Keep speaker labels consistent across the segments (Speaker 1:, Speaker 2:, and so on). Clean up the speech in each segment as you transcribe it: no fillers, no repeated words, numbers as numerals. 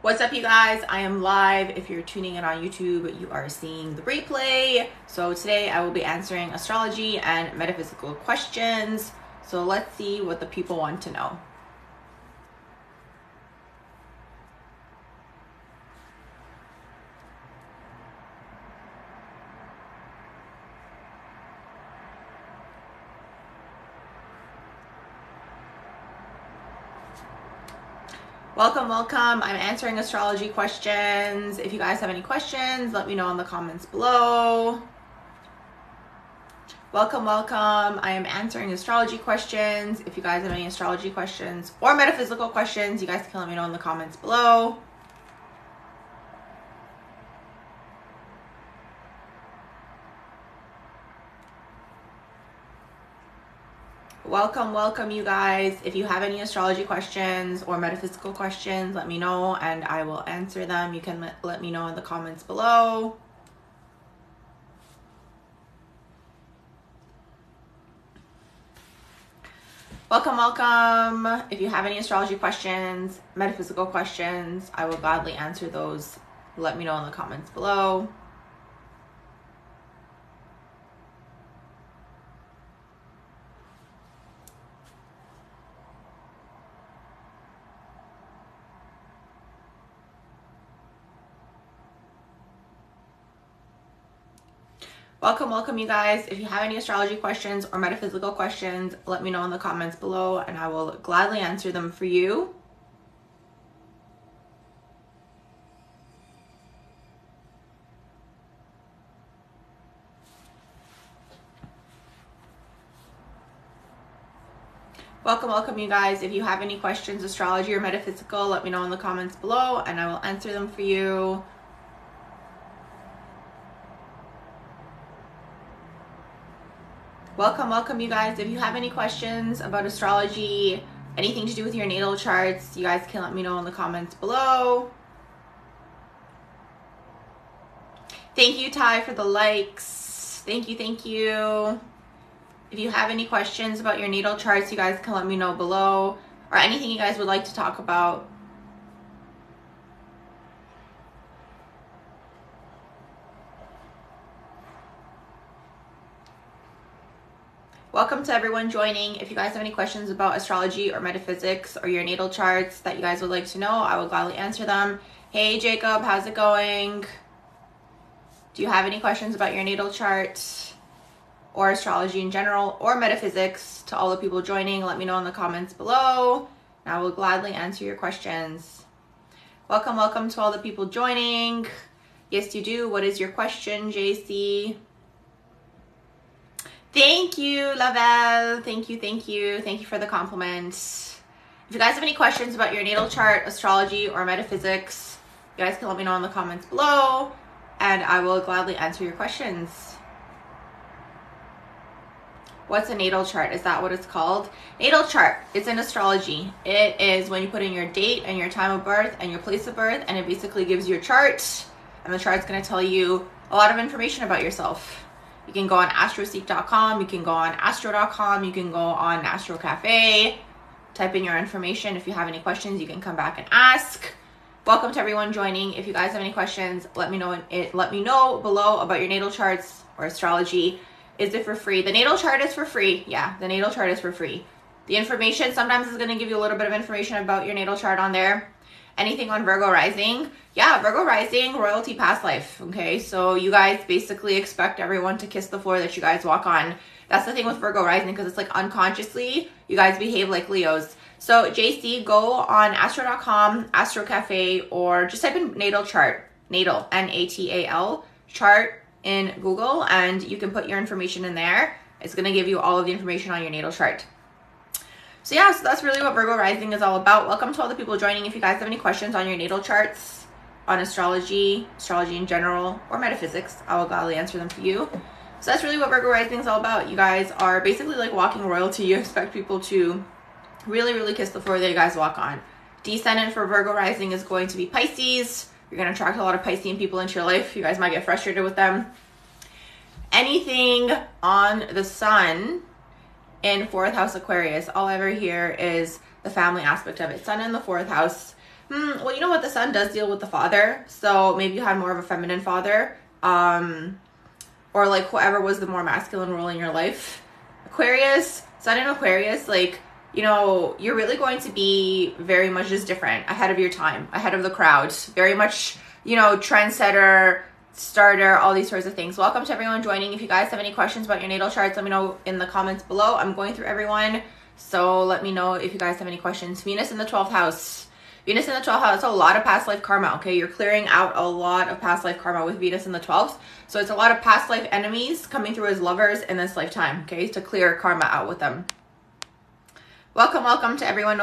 Speaker 1: What's up, you guys? I am live. If you're tuning in on YouTube, you are seeing the replay. So today I will be answering astrology and metaphysical questions. So let's see what the people want to know. Welcome. I'm answering astrology questions. If you guys have any questions, let me know in the comments below. Welcome. I am answering astrology questions. If you guys have any astrology questions or metaphysical questions, you guys can let me know in the comments below. Welcome, you guys. If you have any astrology questions or metaphysical questions, let me know and I will answer them. You can let me know in the comments below. Welcome. If you have any astrology questions, metaphysical questions, I will gladly answer those. Let me know in the comments below. Welcome, you guys. If you have any astrology questions or metaphysical questions, let me know in the comments below and I will gladly answer them for you. Welcome, you guys. If you have any questions, astrology or metaphysical, let me know in the comments below and I will answer them for you. Welcome, you guys. If you have any questions about astrology, anything to do with your natal charts, you guys can let me know in the comments below. Thank you, Ty, for the likes. Thank you. If you have any questions about your natal charts, you guys can let me know below, or anything you guys would like to talk about. Welcome to everyone joining. If you guys have any questions about astrology or metaphysics or your natal charts that you guys would like to know, I will gladly answer them. Hey, Jacob, how's it going? Do you have any questions about your natal chart or astrology in general or metaphysics? To all the people joining, let me know in the comments below and I will gladly answer your questions. Welcome to all the people joining. Yes, you do. What is your question, JC? Thank you, Lavelle. Thank you for the compliment. If you guys have any questions about your natal chart, astrology, or metaphysics, you guys can let me know in the comments below and I will gladly answer your questions. What's a natal chart? Is that what it's called? Natal chart, it's in astrology. It is when you put in your date and your time of birth and your place of birth, and it basically gives you a chart, and the chart's going to tell you a lot of information about yourself. You can go on astroseek.com, you can go on astro.com, you can go on Astro Cafe, type in your information. If you have any questions, you can come back and ask. Welcome to everyone joining. If you guys have any questions, let me know below about your natal charts or astrology. Is it for free? The natal chart is for free. Yeah, the natal chart is for free. The information sometimes is going to give you a little bit of information about your natal chart on there. Anything on Virgo rising? Yeah, Virgo rising, royalty past life. Okay, so you guys basically expect everyone to kiss the floor that you guys walk on. That's the thing with Virgo rising, because it's like unconsciously you guys behave like Leos. So JC, go on astro.com, Astro Cafe, or just type in natal chart, natal, Natal, chart in Google, and you can put your information in there. It's going to give you all of the information on your natal chart. So yeah, so that's really what Virgo rising is all about. Welcome to all the people joining. If you guys have any questions on your natal charts, on astrology in general, or metaphysics, I will gladly answer them for you. So that's really what Virgo rising is all about. You guys are basically like walking royalty. You expect people to really kiss the floor that you guys walk on. Descendant for Virgo rising is going to be Pisces. You're going to attract a lot of Piscean people into your life. You guys might get frustrated with them. Anything on the sun in 4th house Aquarius, all I ever hear is the family aspect of it. Sun in the 4th house. Well, you know what? The sun does deal with the father. So maybe you had more of a feminine father. Or like whoever was the more masculine role in your life. Aquarius, sun in Aquarius, like, you know, you're really going to be very much just different, ahead of your time, ahead of the crowd, very much, you know, trendsetter, starter, all these sorts of things. Welcome to everyone joining. If you guys have any questions about your natal charts, let me know in the comments below. I'm going through everyone, so let me know if you guys have any questions. Venus in the 12th house. Venus in the 12th house, a lot of past life karma, okay? You're clearing out a lot of past life karma with Venus in the 12th. So it's a lot of past life enemies coming through as lovers in this lifetime, okay? To clear karma out with them. Welcome to everyone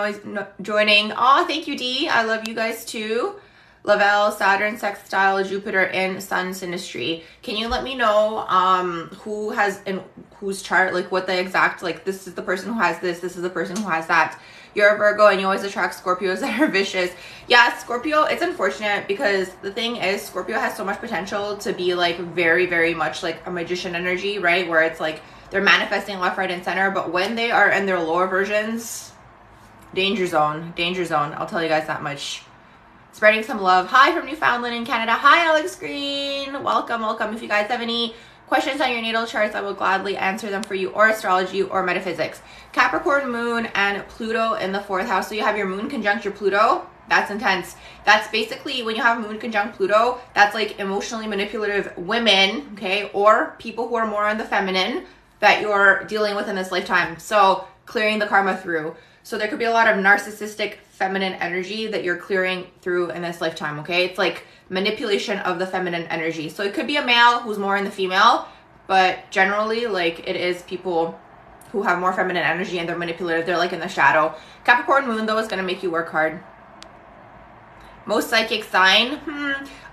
Speaker 1: joining. Oh, thank you, Dee. I love you guys too. Lavelle, Saturn, sextile, Jupiter in Sun synastry. Can you let me know who has in whose chart, like what the exact, like this is the person who has this is the person who has that. You're a Virgo and you always attract Scorpios that are vicious. Yeah, Scorpio, it's unfortunate because the thing is Scorpio has so much potential to be like very, very much like a magician energy, right? Where it's like they're manifesting left, right, and center. But when they are in their lower versions, danger zone, I'll tell you guys that much. Spreading some love. Hi from Newfoundland in Canada. Hi, Alex Green. Welcome. If you guys have any questions on your natal charts, I will gladly answer them for you, or astrology or metaphysics. Capricorn moon and Pluto in the 4th house. So you have your moon conjunct your Pluto. That's intense. That's basically when you have moon conjunct Pluto, that's like emotionally manipulative women, okay, or people who are more on the feminine that you're dealing with in this lifetime. So clearing the karma through. So there could be a lot of narcissistic feminine energy that you're clearing through in this lifetime, okay? It's like manipulation of the feminine energy. So it could be a male who's more in the female, but generally like it is people who have more feminine energy and they're manipulative. They're like in the shadow. Capricorn moon though is going to make you work hard. Most psychic sign.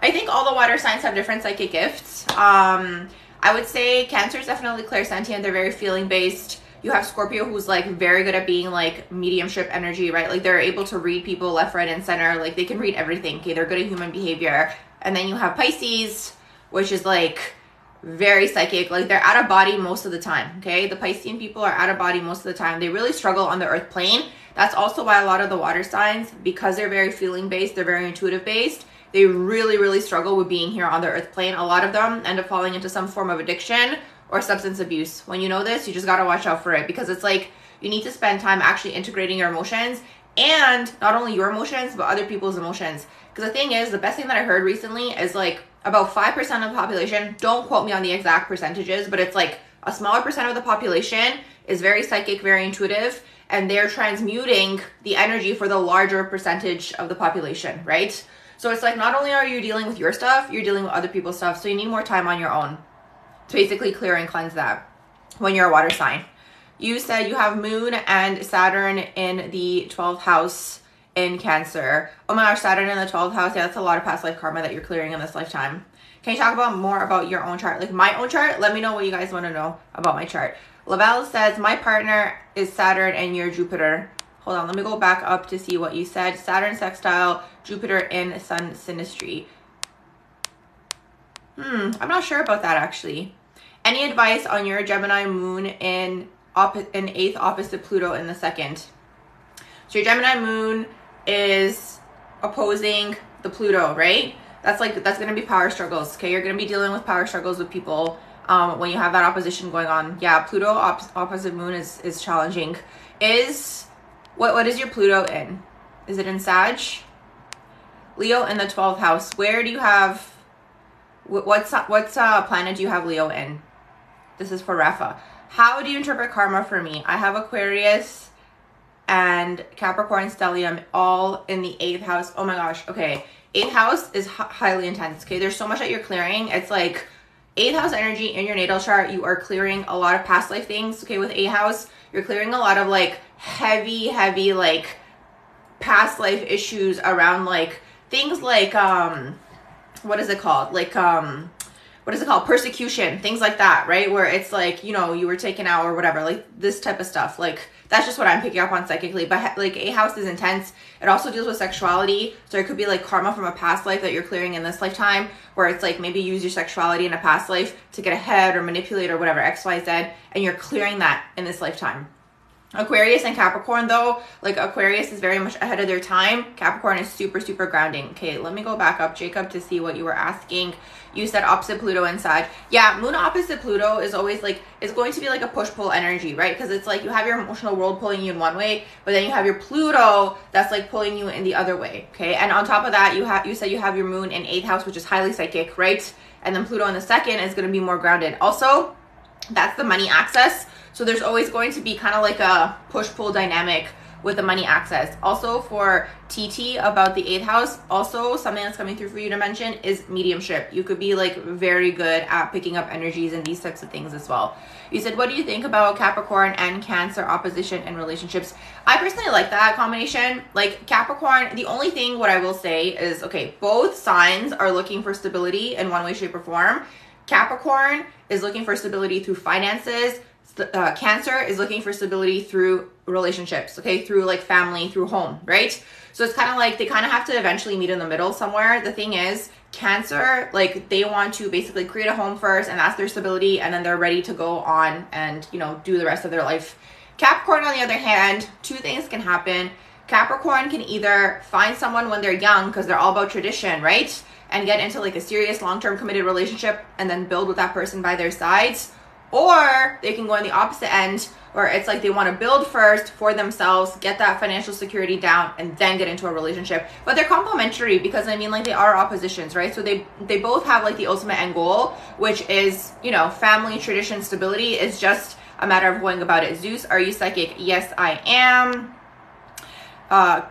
Speaker 1: I think all the water signs have different psychic gifts. I would say Cancer is definitely clairsentient. They're very feeling based. You have Scorpio who's like very good at being like mediumship energy, right? Like they're able to read people left, right, and center. Like they can read everything. Okay, they're good at human behavior. And then you have Pisces, which is like very psychic. Like they're out of body most of the time. Okay, the Piscean people are out of body most of the time. They really struggle on the earth plane. That's also why a lot of the water signs, because they're very feeling based, they're very intuitive based, they really, really struggle with being here on the earth plane. A lot of them end up falling into some form of addiction or substance abuse. When you know this, you just got to watch out for it, because it's like you need to spend time actually integrating your emotions, and not only your emotions, but other people's emotions. Because the thing is, the best thing that I heard recently is like about 5% of the population, don't quote me on the exact percentages, but it's like a smaller percent of the population is very psychic, very intuitive, and they're transmuting the energy for the larger percentage of the population, right? So it's like not only are you dealing with your stuff, you're dealing with other people's stuff. So you need more time on your own to basically clear and cleanse that when you're a water sign. You said you have Moon and Saturn in the 12th house in Cancer. Oh my gosh, Saturn in the 12th house. Yeah, that's a lot of past life karma that you're clearing in this lifetime. Can you talk about more about your own chart? Like my own chart? Let me know what you guys want to know about my chart. Lavelle says, my partner is Saturn and you're Jupiter. Hold on, let me go back up to see what you said. Saturn sextile, Jupiter in Sun synastry. I'm not sure about that actually. Any advice on your Gemini moon in 8th opposite Pluto in the 2nd? So your Gemini moon is opposing the Pluto, right? That's going to be power struggles. Okay, you're going to be dealing with power struggles with people when you have that opposition going on. Yeah, Pluto opposite moon is challenging. What is your Pluto in? Is it in Sag? Leo in the 12th house. Where do you have, what's planet do you have Leo in? This is for Rafa. How do you interpret karma for me? I have Aquarius and Capricorn stellium all in the 8th house. Oh my gosh. Okay. 8th house is highly intense. Okay. There's so much that you're clearing. It's like 8th house energy in your natal chart. You are clearing a lot of past life things. Okay. With 8th house, you're clearing a lot of like heavy like past life issues around like things like, what is it called? Like, what is it called? Persecution, things like that, right? Where it's like, you know, you were taken out or whatever, like this type of stuff. Like, that's just what I'm picking up on psychically. But like 8th house is intense. It also deals with sexuality. So it could be like karma from a past life that you're clearing in this lifetime, where it's like maybe use your sexuality in a past life to get ahead or manipulate or whatever, X, Y, Z, and you're clearing that in this lifetime. Aquarius and Capricorn though, like Aquarius is very much ahead of their time. Capricorn is super, super grounding. Okay, let me go back up, Jacob, to see what you were asking. You said opposite Pluto and Sag. Yeah, moon opposite Pluto is always like, it's going to be like a push-pull energy, right? Because it's like you have your emotional world pulling you in one way, but then you have your Pluto that's like pulling you in the other way, okay? And on top of that, you said you have your moon in 8th house, which is highly psychic, right? And then Pluto in the 2nd is going to be more grounded. Also, that's the money access. So there's always going to be kind of like a push-pull dynamic with the money access. Also for TT about the 8th house, also something that's coming through for you to mention is mediumship. You could be like very good at picking up energies and these types of things as well. You said, what do you think about Capricorn and Cancer opposition in relationships? I personally like that combination. Like Capricorn, the only thing what I will say is, okay, both signs are looking for stability in one way, shape, or form. Capricorn is looking for stability through finances. Cancer is looking for stability through relationships, okay, through like family, through home, right? So it's kind of like they kind of have to eventually meet in the middle somewhere. The thing is, Cancer, like they want to basically create a home first, and that's their stability, and then they're ready to go on and, you know, do the rest of their life. Capricorn, on the other hand, two things can happen. Capricorn can either find someone when they're young because they're all about tradition, right? And get into like a serious long-term committed relationship and then build with that person by their sides. Or they can go on the opposite end where it's like they want to build first for themselves, get that financial security down, and then get into a relationship. But they're complementary because, I mean, like they are oppositions, right? So they both have like the ultimate end goal, which is, you know, family, tradition, stability. Is just a matter of going about it. Zeus, are you psychic? Yes, I am.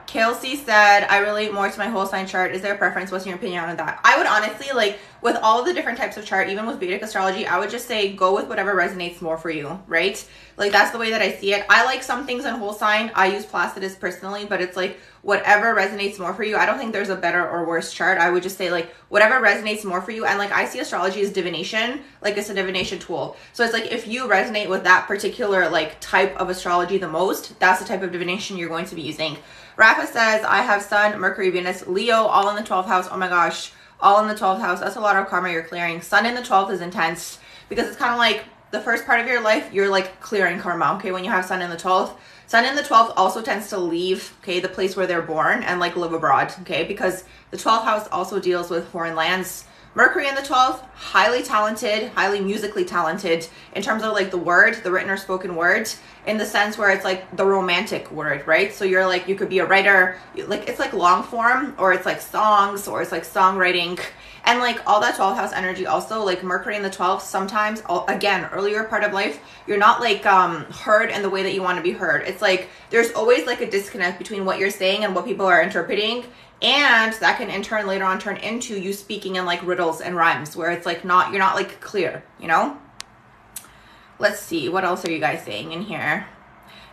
Speaker 1: Kelsey said, I relate more to my whole sign chart. Is there a preference? What's your opinion on that? I would honestly, like, with all of the different types of chart, even with Vedic astrology, I would just say go with whatever resonates more for you, right? Like, that's the way that I see it. I like some things in whole sign. I use Placidus personally, but it's like whatever resonates more for you. I don't think there's a better or worse chart. I would just say like whatever resonates more for you. And like I see astrology as divination, like it's a divination tool. So it's like if you resonate with that particular like type of astrology the most, that's the type of divination you're going to be using. Rafa says, I have Sun, Mercury, Venus, Leo, all in the 12th house. Oh my gosh, all in the 12th house. That's a lot of karma you're clearing. Sun in the 12th is intense because it's kind of like the first part of your life, you're like clearing karma, okay, when you have Sun in the 12th. Sun in the 12th also tends to leave, okay, the place where they're born and like live abroad, okay, because the 12th house also deals with foreign lands. Mercury in the 12th, highly talented, highly musically talented in terms of like the word, the written or spoken word, in the sense where it's like the romantic word, right? So you're like, you could be a writer, like it's like long form, or it's like songs, or it's like songwriting. And like all that 12th house energy also, like Mercury in the 12th, sometimes, again, earlier part of life, you're not like heard in the way that you want to be heard. It's like there's always like a disconnect between what you're saying and what people are interpreting. And that can in turn later on turn into you speaking in like riddles and rhymes where it's like you're not like clear, you know? Let's see, what else are you guys saying in here?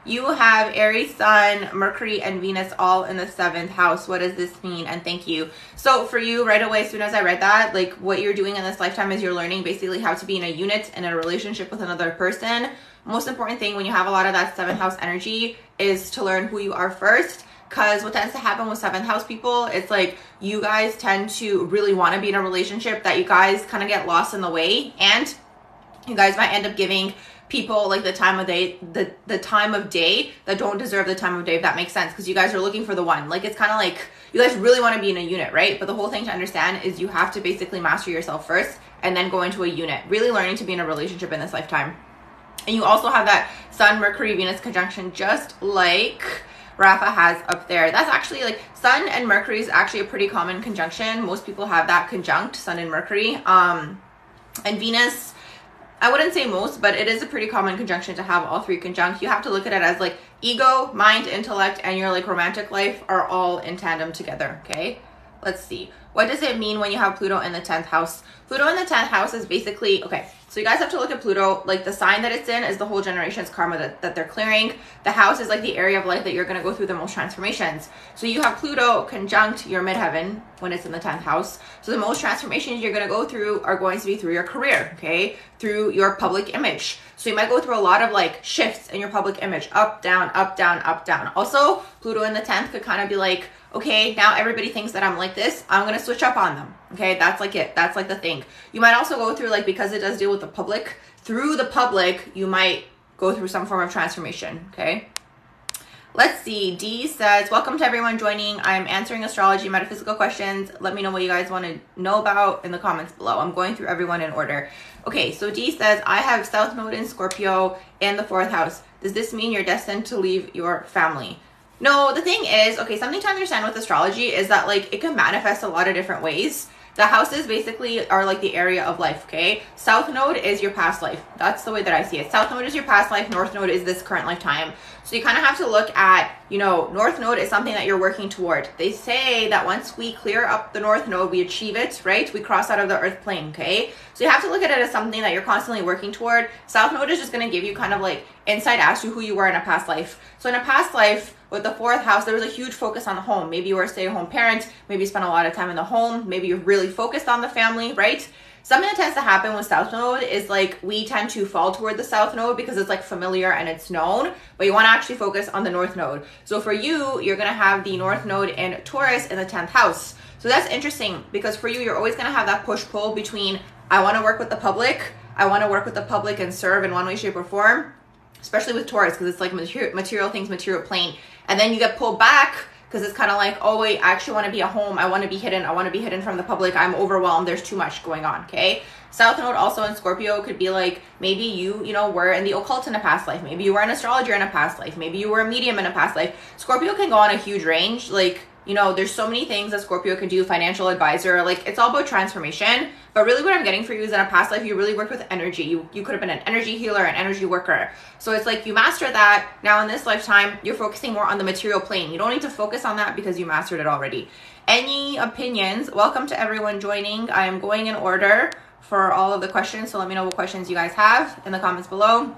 Speaker 1: You have Aries, Sun, Mercury, and Venus all in the 7th house. What does this mean? And thank you. So for you, right away, as soon as I read that, like what you're doing in this lifetime is you're learning basically how to be in a unit and a relationship with another person. Most important thing when you have a lot of that 7th house energy is to learn who you are first. Because what tends to happen with 7th house people, it's like you guys tend to really want to be in a relationship that you guys kind of get lost in the way. And you guys might end up giving people like the time of day, the time of day that don't deserve the time of day, if that makes sense, because you guys are looking for the one. Like it's kind of like you guys really want to be in a unit, right? But the whole thing to understand is you have to basically master yourself first and then go into a unit, really learning to be in a relationship in this lifetime. And you also have that Sun, Mercury, Venus conjunction, just like Rafa has up there. That's actually like Sun and Mercury is actually a pretty common conjunction. Most people have that conjunct, Sun and Mercury. And Venus, I wouldn't say most, but it is a pretty common conjunction to have all three conjunct. You have to look at it as like ego, mind, intellect, and your like romantic life are all in tandem together, okay? Let's see. What does it mean when you have Pluto in the 10th house? Pluto in the 10th house is basically, okay, so you guys have to look at Pluto, like the sign that it's in is the whole generation's karma that they're clearing. The house is like the area of life that you're going to go through the most transformations. So you have Pluto conjunct your midheaven when it's in the 10th house. So the most transformations you're going to go through are going to be through your career, okay? Through your public image. So you might go through a lot of like shifts in your public image, up, down, up, down, up, down. Also, Pluto in the 10th could kind of be like, okay, now everybody thinks that I'm like this, I'm going to switch up on them. Okay, that's like it. That's like the thing. You might also go through, like, because it does deal with the public, through the public, you might go through some form of transformation. Okay. Let's see. D says, welcome to everyone joining. I'm answering astrology, metaphysical questions. Let me know what you guys want to know about in the comments below. I'm going through everyone in order. Okay, so D says, I have South Node in Scorpio in the 4th house. Does this mean you're destined to leave your family? No, the thing is, okay, something to understand with astrology is that like it can manifest a lot of different ways. The houses basically are like the area of life, okay? South Node is your past life. That's the way that I see it. South Node is your past life. North Node is this current lifetime. So you kind of have to look at, you know, North Node is something that you're working toward. They say that once we clear up the North Node, we achieve it, right? We cross out of the earth plane, okay? So you have to look at it as something that you're constantly working toward. South Node is just going to give you kind of like insight as to who you were in a past life. So in a past life, with the 4th house, there was a huge focus on the home. Maybe you were a stay-at-home parent. Maybe you spent a lot of time in the home. Maybe you're really focused on the family, right? Something that tends to happen with South Node is like we tend to fall toward the South Node because it's like familiar and it's known, but you want to actually focus on the North Node. So for you, you're going to have the North Node in Taurus in the 10th house. So that's interesting because for you, you're always going to have that push-pull between I want to work with the public. I want to work with the public and serve in one way, shape, or form, especially with Taurus because it's like material things, material plane. And then you get pulled back because it's kind of like, oh wait, I actually want to be at home. I want to be hidden. I want to be hidden from the public. I'm overwhelmed. There's too much going on, okay? South Node also in Scorpio could be like, maybe you know, were in the occult in a past life. Maybe you were an astrologer in a past life. Maybe you were a medium in a past life. Scorpio can go on a huge range. Like, you know, there's so many things that Scorpio can do, financial advisor, like it's all about transformation. But really what I'm getting for you is in a past life, you really worked with energy. You could have been an energy healer, an energy worker. So it's like you master that. Now in this lifetime, you're focusing more on the material plane. You don't need to focus on that because you mastered it already. Any opinions? Welcome to everyone joining. I am going in order for all of the questions. So let me know what questions you guys have in the comments below.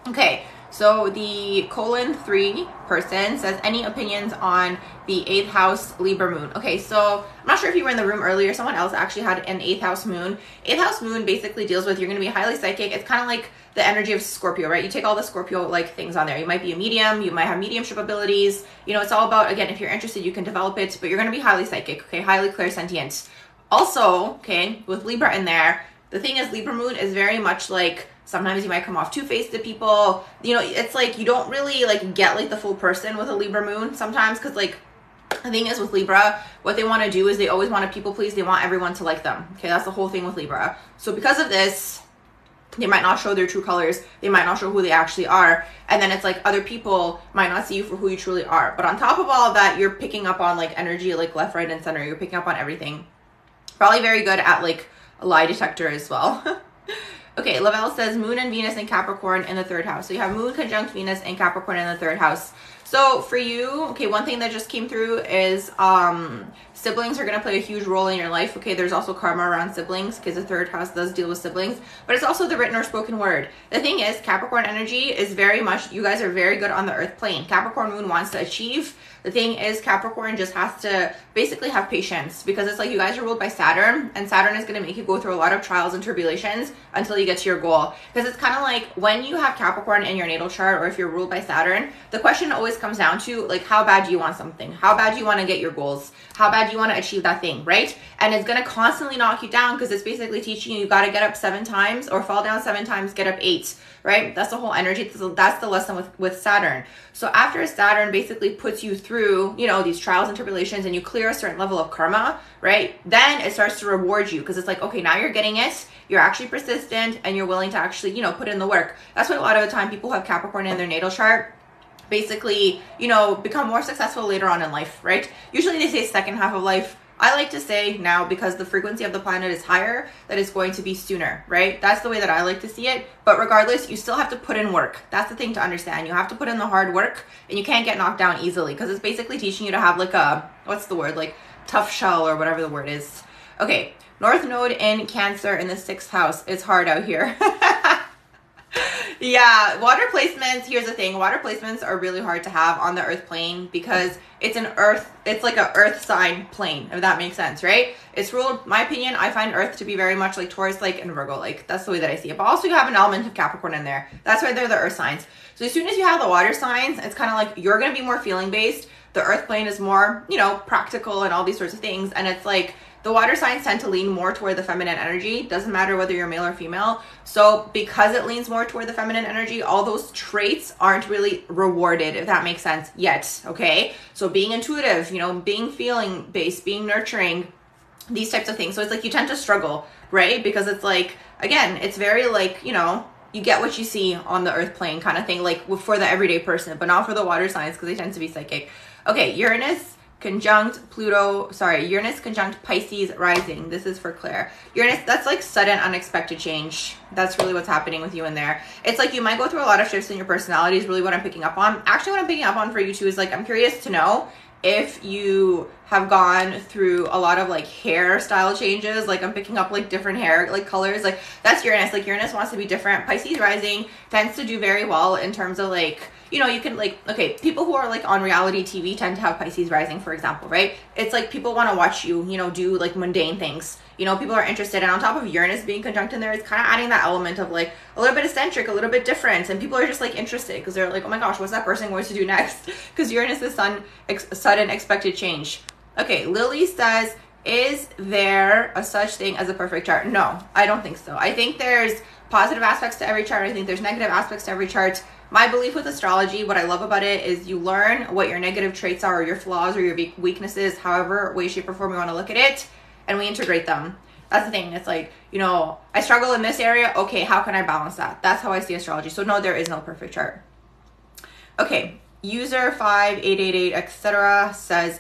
Speaker 1: Okay. So the :3 person says, any opinions on the 8th house Libra moon? Okay, so I'm not sure if you were in the room earlier. Someone else actually had an 8th house moon. 8th house moon basically deals with, you're going to be highly psychic. It's kind of like the energy of Scorpio, right? You take all the Scorpio-like things on there. You might be a medium. You might have mediumship abilities. You know, it's all about, again, if you're interested, you can develop it, but you're going to be highly psychic, okay? Highly clairsentient. Also, okay, with Libra in there, the thing is Libra moon is very much like, sometimes you might come off two-faced to people. You know, it's like you don't really like get like the full person with a Libra moon sometimes because like the thing is with Libra, what they want to do is they always want to people please. They want everyone to like them. Okay, that's the whole thing with Libra. So because of this, they might not show their true colors. They might not show who they actually are. And then it's like other people might not see you for who you truly are. But on top of all of that, you're picking up on like energy, like left, right, and center. You're picking up on everything. Probably very good at like a lie detector as well. Okay, Lavelle says Moon and Venus in Capricorn in the 3rd house. So you have Moon conjunct Venus and Capricorn in the 3rd house. So for you, okay, one thing that just came through is siblings are going to play a huge role in your life. Okay, there's also karma around siblings because the 3rd house does deal with siblings, but it's also the written or spoken word. The thing is, Capricorn energy is very much, you guys are very good on the earth plane. Capricorn moon wants to achieve. The thing is, Capricorn just has to basically have patience because it's like you guys are ruled by Saturn, and Saturn is going to make you go through a lot of trials and tribulations until you get to your goal. Because it's kind of like when you have Capricorn in your natal chart, or if you're ruled by Saturn, the question always comes down to like, how bad do you want something? How bad do you want to get your goals? How bad do you want to achieve that thing, right? And it's going to constantly knock you down because it's basically teaching you got to get up 7 times or fall down 7 times, get up 8, right? That's the whole energy. That's the lesson with Saturn. So after Saturn basically puts you through, you know, these trials and tribulations and you clear a certain level of karma, right? Then it starts to reward you because it's like, okay, now you're getting it. You're actually persistent and you're willing to actually, you know, put in the work. That's why a lot of the time people who have Capricorn in their natal chart basically, you know, become more successful later on in life, right? Usually they say second half of life. I like to say now, because the frequency of the planet is higher, that it's going to be sooner, right? That's the way that I like to see it. But regardless, you still have to put in work. That's the thing to understand. You have to put in the hard work and you can't get knocked down easily because it's basically teaching you to have like a, what's the word? Like tough shell or whatever the word is. Okay. North Node in Cancer in the 6th house. It's hard out here. Yeah, water placements, here's the thing. Water placements are really hard to have on the earth plane because it's an earth, it's like a earth sign plane, if that makes sense, right? It's ruled, my opinion, I find earth to be very much like Taurus-like and Virgo-like. That's the way that I see it. But also you have an element of Capricorn in there. That's why they're the earth signs. So as soon as you have the water signs, it's kind of like you're going to be more feeling based. The earth plane is more, you know, practical and all these sorts of things. And it's like, The water signs tend to lean more toward the feminine energy. Doesn't matter whether you're male or female. So because it leans more toward the feminine energy, all those traits aren't really rewarded, if that makes sense, yet, okay? So being intuitive, you know, being feeling based, being nurturing, these types of things. So it's like you tend to struggle, right? Because it's like, again, it's very like, you know, you get what you see on the earth plane kind of thing, like for the everyday person, but not for the water signs because they tend to be psychic. Okay, Uranus conjunct Uranus conjunct Pisces rising. This is for Claire. Uranus, that's like sudden unexpected change. That's really what's happening with you in there. It's like you might go through a lot of shifts in your personality is really what I'm picking up on. Actually, what I'm picking up on for you too is like, I'm curious to know if you have gone through a lot of like hairstyle changes. Like I'm picking up like different hair like colors. Like that's Uranus. Like Uranus wants to be different. Pisces rising tends to do very well in terms of like, you know, you can like, okay, people who are like on reality TV tend to have Pisces rising, for example, right? It's like people want to watch you, you know, do like mundane things. You know, people are interested. And on top of Uranus being conjunct in there, it's kind of adding that element of like a little bit eccentric, a little bit different. And people are just like interested because they're like, oh my gosh, what's that person going to do next? Because Uranus is sudden expected change. Okay, Lily says, is there a such thing as a perfect chart? No, I don't think so. I think there's positive aspects to every chart. I think there's negative aspects to every chart. My belief with astrology, what I love about it is you learn what your negative traits are, or your flaws or your weaknesses, however way, shape, or form you want to look at it, and we integrate them. That's the thing. It's like, you know, I struggle in this area. Okay, how can I balance that? That's how I see astrology. So no, there is no perfect chart. Okay, user 5888, etc. says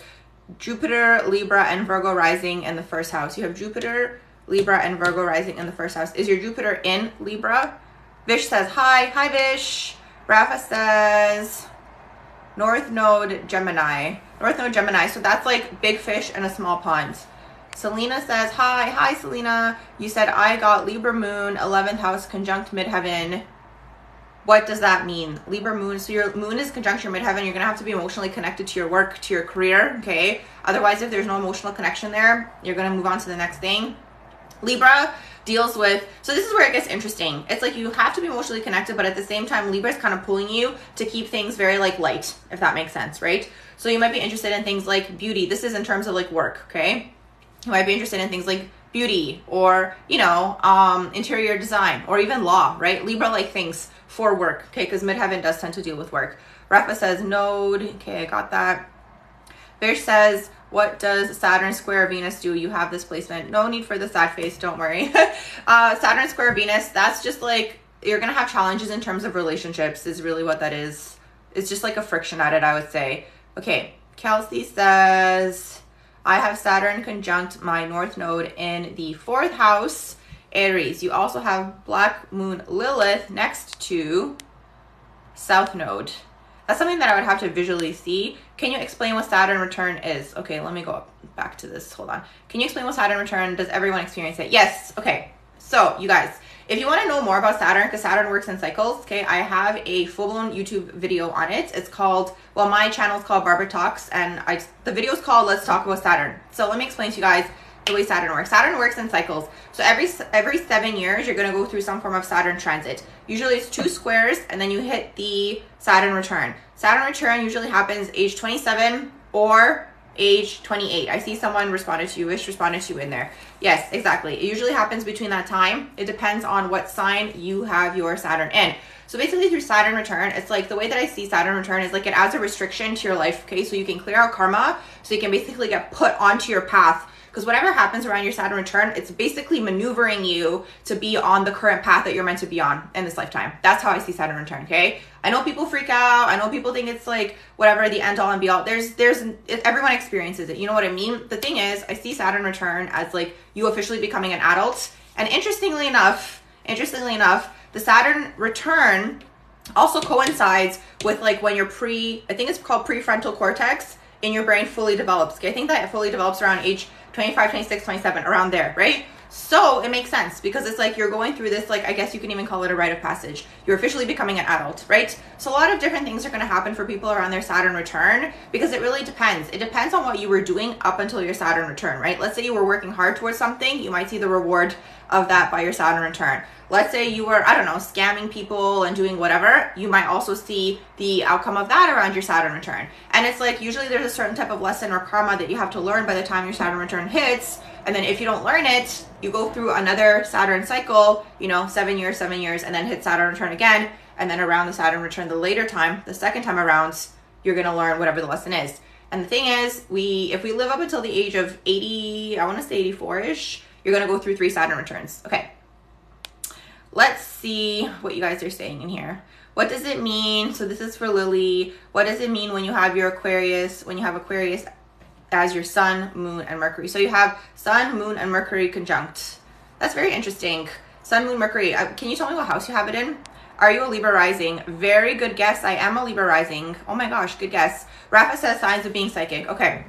Speaker 1: Jupiter, Libra, and Virgo rising in the first house. You have Jupiter, Libra, and Virgo rising in the first house. Is your Jupiter in Libra? Vish says hi. Hi, Vish. Rafa says North Node Gemini. North Node Gemini. So that's like big fish in a small pond. Selena says hi. Hi, Selena. You said I got Libra moon, 11th house conjunct midheaven. What does that mean? Libra moon. So your moon is conjunct your midheaven. You're going to have to be emotionally connected to your work, to your career. Okay. Otherwise, if there's no emotional connection there, you're going to move on to the next thing. Libra deals with, so this is where it gets interesting. It's like you have to be emotionally connected, but at the same time, Libra is kind of pulling you to keep things very like light, if that makes sense, right? So you might be interested in things like beauty. This is in terms of like work, okay? You might be interested in things like beauty or, you know, interior design or even law, right? Libra like things for work, okay? Because midheaven does tend to deal with work. Rafa says node. Okay, I got that. Vish says, what does Saturn square Venus do? You have this placement. No need for the sad face. Don't worry. Saturn square Venus, that's just like, you're going to have challenges in terms of relationships is really what that is. It's just like a friction at it, I would say. Okay. Kelsey says, I have Saturn conjunct my North Node in the 4th house, Aries. You also have Black Moon Lilith next to South Node. That's something that I would have to visually see. Can you explain what Saturn return is? Okay, let me go back to this. Hold on. Can you explain what Saturn return? Does everyone experience it? Yes. Okay. So you guys, if you want to know more about Saturn, because Saturn works in cycles, okay, I have a full-blown YouTube video on it. It's called, well, my channel is called Barbara Talks, and the video is called Let's Talk About Saturn. So let me explain to you guys the way Saturn works. Saturn works in cycles. So every 7 years, you're going to go through some form of Saturn transit. Usually it's 2 squares, and then you hit the Saturn return. Saturn return usually happens age 27 or age 28. I see someone responded to you, Wish responded to you in there. Yes, exactly. It usually happens between that time. It depends on what sign you have your Saturn in. So basically through Saturn return, it's like the way that I see Saturn return is like it adds a restriction to your life, okay? So you can clear out karma, so you can basically get put onto your path. Because whatever happens around your Saturn return, it's basically maneuvering you to be on the current path that you're meant to be on in this lifetime. That's how I see Saturn return, okay? I know people freak out. I know people think it's like whatever, the end all and be all. Everyone experiences it. You know what I mean? The thing is, I see Saturn return as like you officially becoming an adult. And interestingly enough, the Saturn return also coincides with like when you're I think it's called prefrontal cortex in your brain fully develops. Okay, I think that it fully develops around age 25, 26, 27, around there, right? So it makes sense because it's like you're going through this, like, I guess you can even call it a rite of passage. You're officially becoming an adult, right? So a lot of different things are going to happen for people around their Saturn return because it really depends. It depends on what you were doing up until your Saturn return, right? Let's say you were working hard towards something. You might see the reward of that by your Saturn return. Let's say you were, I don't know, scamming people and doing whatever. You might also see the outcome of that around your Saturn return. And it's like usually there's a certain type of lesson or karma that you have to learn by the time your Saturn return hits And then if you don't learn it, you go through another Saturn cycle, you know, 7 years, and then hit Saturn return again. And then around the Saturn return the later time, the second time around, you're going to learn whatever the lesson is. And the thing is, if we live up until the age of 80, I want to say 84-ish, you're going to go through 3 Saturn returns. Okay. Let's see what you guys are saying in here. What does it mean? So this is for Lily. What does it mean when you have your Aquarius, as your sun, moon, and Mercury? So you have sun, moon, and Mercury conjunct. That's very interesting. Sun, moon, Mercury. Can you tell me what house you have it in? Are you a Libra rising? Very good guess. I am a Libra rising. Oh my gosh, good guess. Rafa says signs of being psychic. Okay.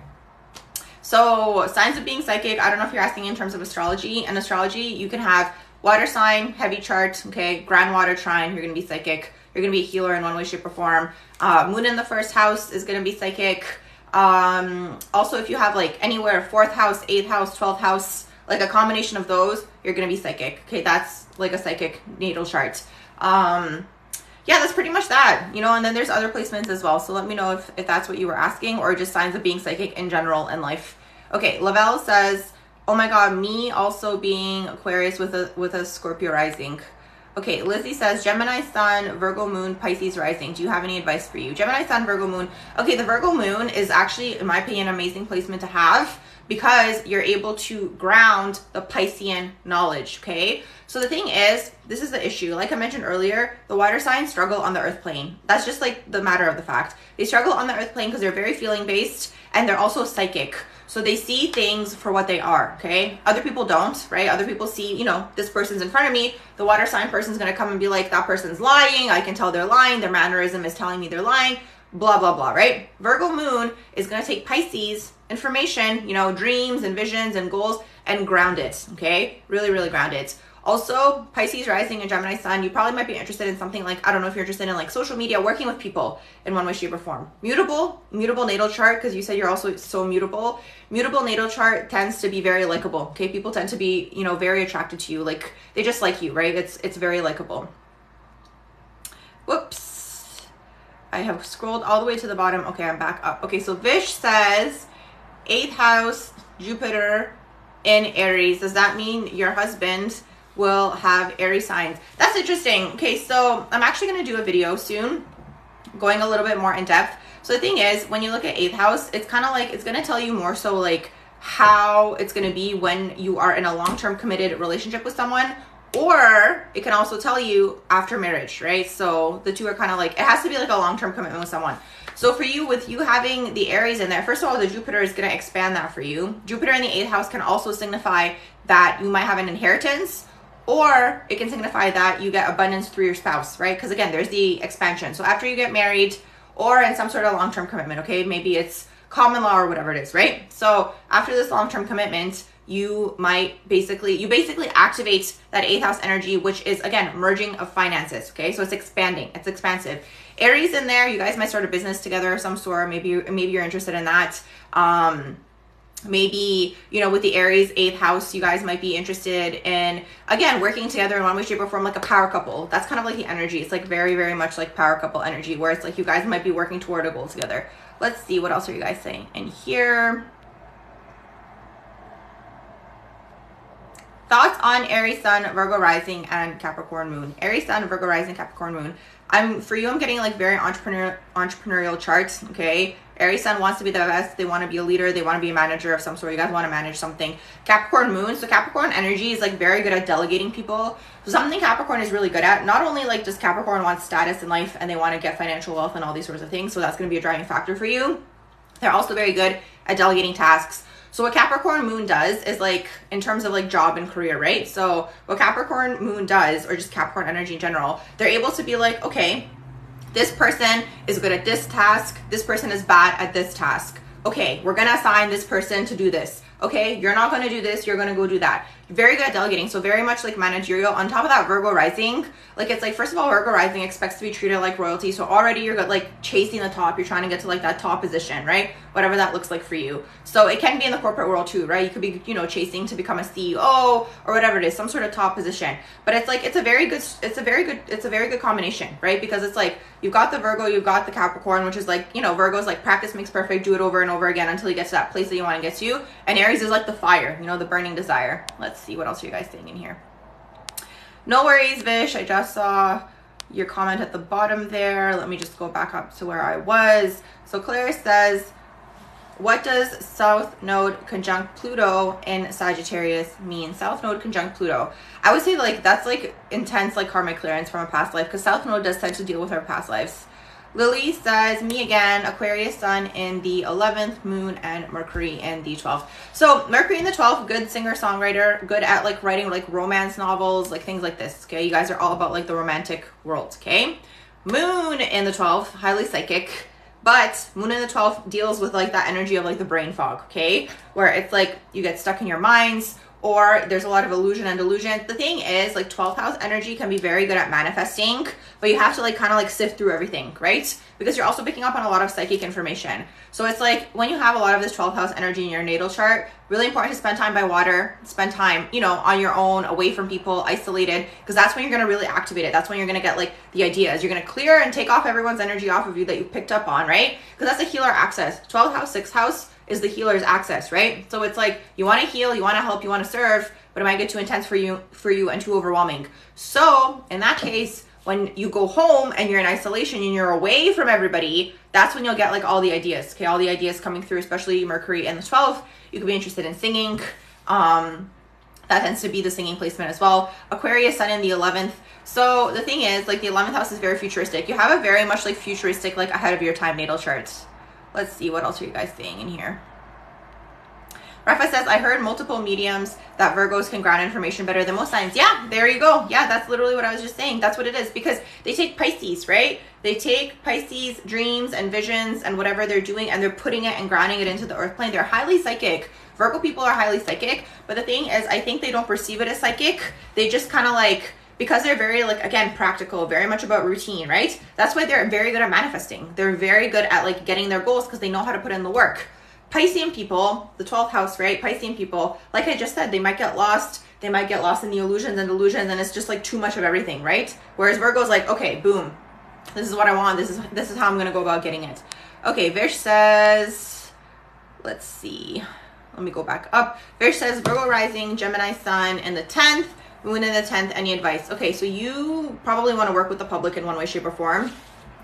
Speaker 1: So signs of being psychic, I don't know if you're asking in terms of astrology. In astrology, you can have water sign, heavy chart, okay, grand water trine, you're going to be psychic. You're going to be a healer in one way, shape, or form. Moon in the first house is going to be psychic. Also, if you have like anywhere 4th house, 8th house, 12th house, like a combination of those, you're going to be psychic. Okay, that's like a psychic natal chart. Yeah, that's pretty much that, you know, and then there's other placements as well. So let me know if that's what you were asking, or just signs of being psychic in general in life. Okay, Lavelle says, oh my God, me also being Aquarius with a Scorpio rising. Okay, Lizzie says, Gemini sun, Virgo moon, Pisces rising. Do you have any advice for you? Gemini sun, Virgo moon. Okay, the Virgo moon is actually, in my opinion, an amazing placement to have, because you're able to ground the Piscean knowledge, okay? So the thing is, this is the issue. Like I mentioned earlier, the water signs struggle on the earth plane. That's just like the matter of the fact. They struggle on the earth plane because they're very feeling based, and they're also psychic. So they see things for what they are, okay? Other people don't, right? Other people see, you know, this person's in front of me. The water sign person's going to come and be like, that person's lying. I can tell they're lying. Their mannerism is telling me they're lying, blah, blah, blah, right? Virgo moon is going to take Pisces information, you know, dreams and visions and goals, and ground it, okay? Really, really ground it. Also, Pisces rising and Gemini sun, you probably might be interested in something like, I don't know if you're interested in like social media, working with people in one way, shape, or form. Mutable natal chart, because you said you're also so mutable. Mutable natal chart tends to be very likable, okay? People tend to be, you know, very attracted to you. Like, they just like you, right? It's very likable. Whoops. I have scrolled all the way to the bottom. Okay, I'm back up. Okay, so Vish says, 8th house, Jupiter in Aries. Does that mean your husband will have Aries signs? That's interesting. Okay, so I'm actually going to do a video soon going a little bit more in depth. So the thing is, when you look at 8th house, it's kind of like, it's going to tell you more so like how it's going to be when you are in a long-term committed relationship with someone, or it can also tell you after marriage, right? So the two are kind of like, it has to be like a long-term commitment with someone. So for you, with you having the Aries in there, first of all, the Jupiter is going to expand that for you. Jupiter in the 8th house can also signify that you might have an inheritance, or it can signify that you get abundance through your spouse, right? Because again, there's the expansion. So after you get married, or in some sort of long-term commitment, okay? Maybe it's common law or whatever it is, right? So after this long-term commitment, you basically activate that 8th house energy, which is, again, merging of finances, okay? So it's expanding, it's expansive. Aries in there, you guys might start a business together of some sort. Maybe you're interested in that. Maybe, you know, with the Aries 8th house, you guys might be interested in, again, working together in one way, shape, or form, like a power couple. That's kind of like the energy. It's like very, very much like power couple energy, where it's like you guys might be working toward a goal together. Let's see, what else are you guys saying in here? Thoughts on Aries sun, Virgo rising, and Capricorn moon. Aries sun, Virgo rising, Capricorn moon. I'm getting like very entrepreneurial charts, okay? Aries sun wants to be the best. They want to be a leader. They want to be a manager of some sort. You guys want to manage something. Capricorn moon. So Capricorn energy is like very good at delegating people. So something Capricorn is really good at. Not only like does Capricorn want status in life and they want to get financial wealth and all these sorts of things. So that's going to be a driving factor for you. They're also very good at delegating tasks. So what Capricorn moon does is like, in terms of like job and career, right? So what Capricorn moon does, or just Capricorn energy in general, they're able to be like, okay, this person is good at this task. This person is bad at this task. Okay, we're going to assign this person to do this. Okay, you're not going to do this. You're going to go do that. very good at delegating. So very much like managerial. On top of that, Virgo rising, like it's like, first of all, Virgo rising expects to be treated like royalty. So already you're like chasing the top. You're trying to get to like that top position, right? Whatever that looks like for you. So it can be in the corporate world too, right? You could be, you know, chasing to become a CEO or whatever it is, some sort of top position. But it's like, it's a very good combination, right? Because it's like, you've got the Virgo, you've got the Capricorn, which is like, you know, Virgo's like practice makes perfect, do it over and over again until you get to that place that you want to get to. And Aries is like the fire, you know, the burning desire. Let's see, what else are you guys saying in here? No worries, Vish. I just saw your comment at the bottom there. Let me just go back up to where I was. So Claire says, what does South Node conjunct Pluto in Sagittarius mean? South Node conjunct Pluto. I would say like that's like intense like karmic clearance from a past life, because South Node does tend to deal with our past lives. Lily says, me again, Aquarius sun in the 11th, moon and Mercury in the 12th. So Mercury in the 12th, good singer-songwriter, good at like writing like romance novels, like things like this, okay? You guys are all about like the romantic world, okay? Moon in the 12th, highly psychic, but moon in the 12th deals with like that energy of like the brain fog, okay? Where it's like you get stuck in your minds, or there's a lot of illusion and delusion. The thing is, like 12th house energy can be very good at manifesting, but you have to like kind of like sift through everything, right? Because you're also picking up on a lot of psychic information. So it's like when you have a lot of this 12th house energy in your natal chart, really important to spend time by water, spend time, you know, on your own, away from people, isolated, because that's when you're going to really activate it. That's when you're going to get like the ideas. You're going to clear and take off everyone's energy off of you that you picked up on, right? Because that's a healer access. 12th house, 6th house is the healer's access, right? So it's like you want to heal, you want to help, you want to serve, but it might get too intense for you and too overwhelming. So in that case, when you go home and you're in isolation and you're away from everybody, that's when you'll get like all the ideas, okay? All the ideas coming through, especially Mercury in the 12th. You could be interested in singing. That tends to be the singing placement as well. Aquarius sun in the 11th. So the thing is, like the 11th house is very futuristic. You have a very much like futuristic, like ahead of your time natal charts. Let's see, what else are you guys saying in here? Rafa says, I heard multiple mediums that Virgos can ground information better than most signs. Yeah, there you go. Yeah, that's literally what I was just saying. That's what it is, because they take Pisces, right? They take Pisces dreams and visions and whatever they're doing, and they're putting it and grounding it into the earth plane. They're highly psychic. Virgo people are highly psychic, but the thing is, I think they don't perceive it as psychic. They just kind of like, because they're very like, again, practical, very much about routine, right? That's why they're very good at manifesting. They're very good at like getting their goals because they know how to put in the work. Piscean people, the 12th house, right? Piscean people, like I just said, they might get lost. They might get lost in the illusions and delusions, and it's just like too much of everything, right? Whereas Virgo's like, okay, boom, this is what I want. This is how I'm gonna go about getting it. Okay, Vish says, let's see. Let me go back up. Vish says Virgo rising, Gemini sun in the 10th, moon in the 10th. Any advice? Okay, so you probably want to work with the public in one way, shape, or form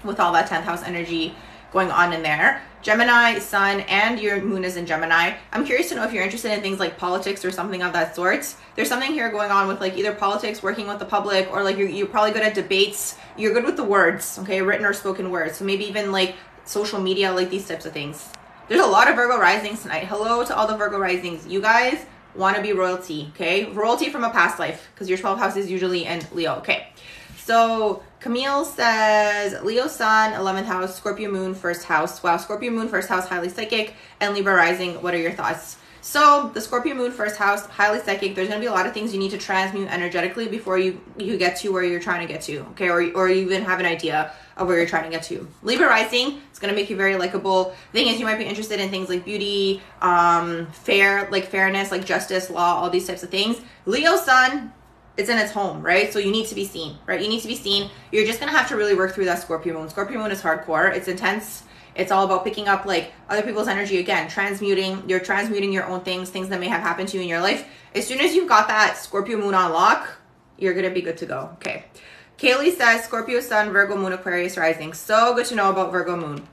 Speaker 1: with all that 10th house energy going on in there. Gemini sun and your moon is in Gemini. I'm curious to know if you're interested in things like politics or something of that sort. There's something here going on with like either politics, working with the public, or like you're probably good at debates. You're good with the words, okay, written or spoken words. So maybe even like social media, like these types of things. There's a lot of Virgo risings tonight. Hello to all the Virgo risings. You guys want to be royalty, okay? Royalty from a past life, because your 12th house is usually in Leo, okay? So Camille says Leo sun, 11th house, Scorpio moon, 1st house. Wow, Scorpio moon, 1st house, highly psychic, and Libra rising. What are your thoughts? So the Scorpio moon, 1st house, highly psychic. There's going to be a lot of things you need to transmute energetically before you get to where you're trying to get to, okay? Or you even have an idea of where you're trying to get to. Libra rising, it's going to make you very likable. The thing is, you might be interested in things like beauty, fairness, like justice, law, all these types of things. Leo sun, it's in its home, right? So you need to be seen, right? You need to be seen. You're just going to have to really work through that Scorpio moon. Scorpio moon is hardcore. It's intense. It's all about picking up like other people's energy. Again, transmuting. You're transmuting your own things that may have happened to you in your life. As soon as you've got that Scorpio moon on lock, you're going to be good to go. Okay. Kaylee says Scorpio sun, Virgo moon, Aquarius rising. So good to know about Virgo moon.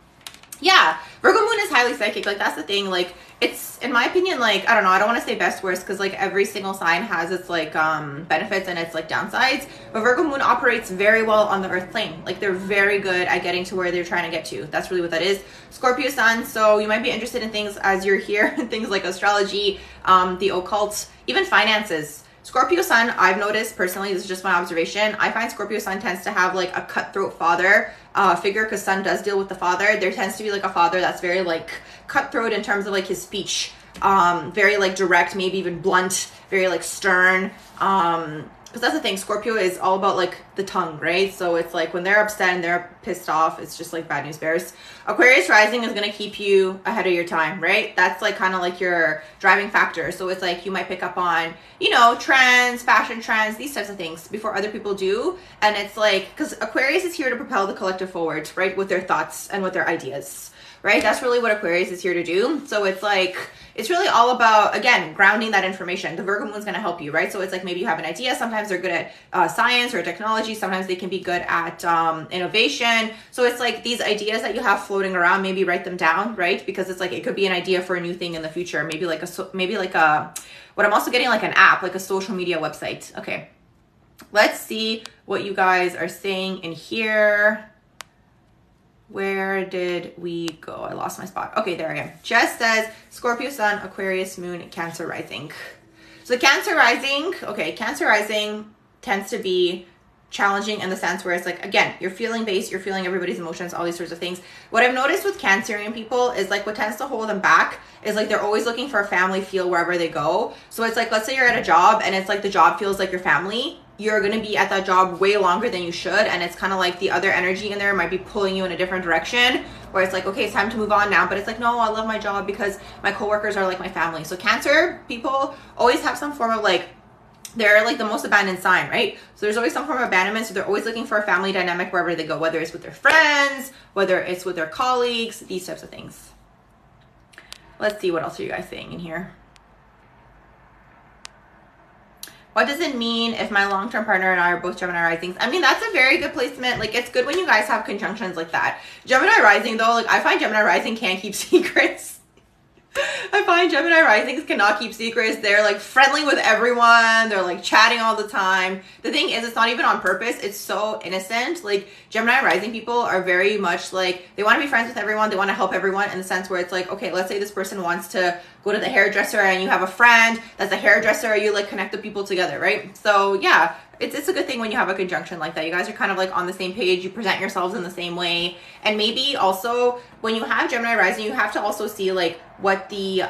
Speaker 1: Yeah, Virgo moon is highly psychic. Like that's the thing. Like it's, in my opinion, like, I don't know, I don't want to say best worst, because like every single sign has its like benefits and its like downsides, but Virgo moon operates very well on the earth plane. Like they're very good at getting to where they're trying to get to. That's really what that is. Scorpio sun, so you might be interested in things as you're here, things like astrology, the occult, even finances. Scorpio sun, I've noticed personally, this is just my observation, I find Scorpio sun tends to have like a cutthroat father figure, because sun does deal with the father. There tends to be like a father that's very like cutthroat in terms of like his speech. very like direct, maybe even blunt, very like stern. Because that's the thing, Scorpio is all about like the tongue, right? So it's like when they're upset and they're pissed off, it's just like bad news bears. Aquarius rising is going to keep you ahead of your time, right? That's like kind of like your driving factor. So it's like you might pick up on, you know, trends, fashion trends, these types of things before other people do. And it's like, because Aquarius is here to propel the collective forward, right? With their thoughts and with their ideas, right? That's really what Aquarius is here to do. So it's like, it's really all about, again, grounding that information. The Virgo moon's going to help you, right? So it's like maybe you have an idea. Sometimes they're good at science or technology. Sometimes they can be good at innovation. So it's like these ideas that you have floating around, maybe write them down, right? Because it's like, it could be an idea for a new thing in the future. Maybe like what I'm also getting, like an app, like a social media website. Okay. Let's see what you guys are saying in here. Where did we go? I lost my spot. Okay, there I am. Jess says Scorpio sun, Aquarius moon, Cancer rising. So Cancer rising, okay, Cancer rising tends to be challenging in the sense where it's like, again, you're feeling based, you're feeling everybody's emotions, all these sorts of things. What I've noticed with Cancerian people is like what tends to hold them back is like they're always looking for a family feel wherever they go. So it's like, let's say you're at a job and it's like the job feels like your family. You're going to be at that job way longer than you should. And it's kind of like the other energy in there might be pulling you in a different direction where it's like, okay, it's time to move on now. But it's like, no, I love my job because my coworkers are like my family. So Cancer people always have some form of like, they're like the most abandoned sign, right? So there's always some form of abandonment. So they're always looking for a family dynamic wherever they go, whether it's with their friends, whether it's with their colleagues, these types of things. Let's see, what else are you guys saying in here? What does it mean if my long-term partner and I are both Gemini risings? I mean, that's a very good placement. Like, it's good when you guys have conjunctions like that. Gemini rising, though, like, I find Gemini rising can't keep secrets. I find Gemini risings cannot keep secrets. They're like friendly with everyone. They're like chatting all the time. The thing is, it's not even on purpose. It's so innocent. Like Gemini rising people are very much like, they want to be friends with everyone. They want to help everyone in the sense where it's like, okay, let's say this person wants to go to the hairdresser and you have a friend that's a hairdresser. You like connect the people together, right? So yeah, it's a good thing when you have a conjunction like that. You guys are kind of like on the same page. You present yourselves in the same way. And maybe also when you have Gemini rising, you have to also see like what the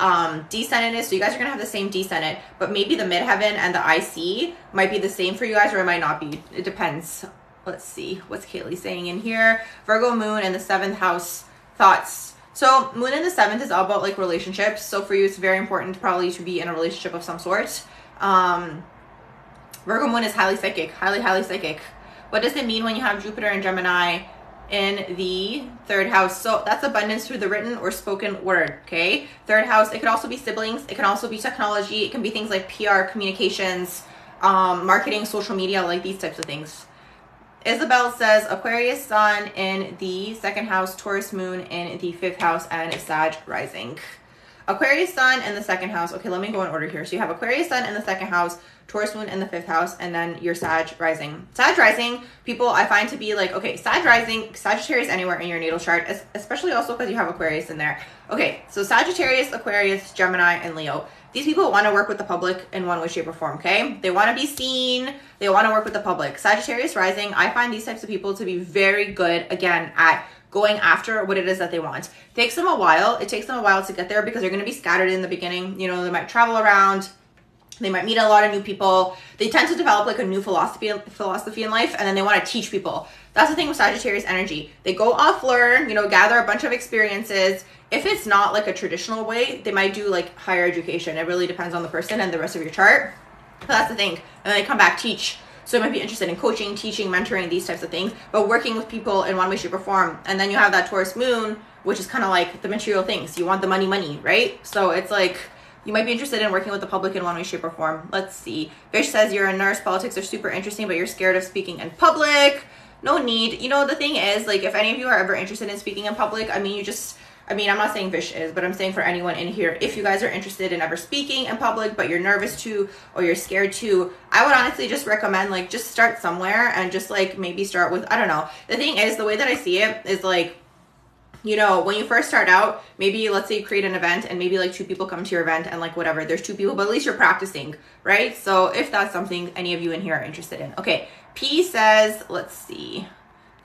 Speaker 1: descendant is. So you guys are going to have the same descendant, but maybe the midheaven and the IC might be the same for you guys, or it might not be. It depends. Let's see. What's Kaylee saying in here? Virgo moon in the 7th house. Thoughts. So moon in the 7th is all about like relationships. So for you, it's very important probably to be in a relationship of some sort. Virgo moon is highly psychic, highly psychic. What does it mean when you have Jupiter and Gemini in the 3rd house? So that's abundance through the written or spoken word, okay? 3rd house, it could also be siblings. It can also be technology. It can be things like PR, communications, marketing, social media, like these types of things. Isabel says Aquarius sun in the 2nd house, Taurus moon in the 5th house, and Sag rising. Aquarius sun in the 2nd house. Okay, let me go in order here. So you have Aquarius sun in the 2nd house, Taurus moon in the 5th house, and then your Sag rising. Sag rising, people I find to be like, okay, Sag rising, Sagittarius anywhere in your natal chart, especially also because you have Aquarius in there. Okay, so Sagittarius, Aquarius, Gemini, and Leo. These people want to work with the public in one way, shape, or form, okay? They want to be seen. They want to work with the public. Sagittarius rising, I find these types of people to be very good, again, at going after what it is that they want. It takes them a while. It takes them a while to get there because they're going to be scattered in the beginning. You know, they might travel around. They might meet a lot of new people. They tend to develop like a new philosophy in life, and then they want to teach people. That's the thing with Sagittarius energy. They go off learn, you know, gather a bunch of experiences. If it's not like a traditional way, they might do like higher education. It really depends on the person and the rest of your chart. But that's the thing. And then they come back, teach. So you might be interested in coaching, teaching, mentoring, these types of things, but working with people in one way, shape, or form. And then you have that Taurus moon, which is kind of like the material things. You want the money, right? So it's like, you might be interested in working with the public in one way, shape, or form. Let's see. Vish says, you're a nurse. Politics are super interesting, but you're scared of speaking in public. No need. You know, the thing is, like, if any of you are ever interested in speaking in public, I mean, I'm not saying Vish is, but I'm saying for anyone in here, if you guys are interested in ever speaking in public, but you're nervous to, or you're scared to, I would honestly just recommend, like, just start somewhere and just, like, maybe start with, I don't know. The thing is, the way that I see it is, like, you know, when you first start out, maybe let's say you create an event and maybe like 2 people come to your event and like whatever, there's 2 people, but at least you're practicing, right? So if that's something any of you in here are interested in. Okay, P says, let's see.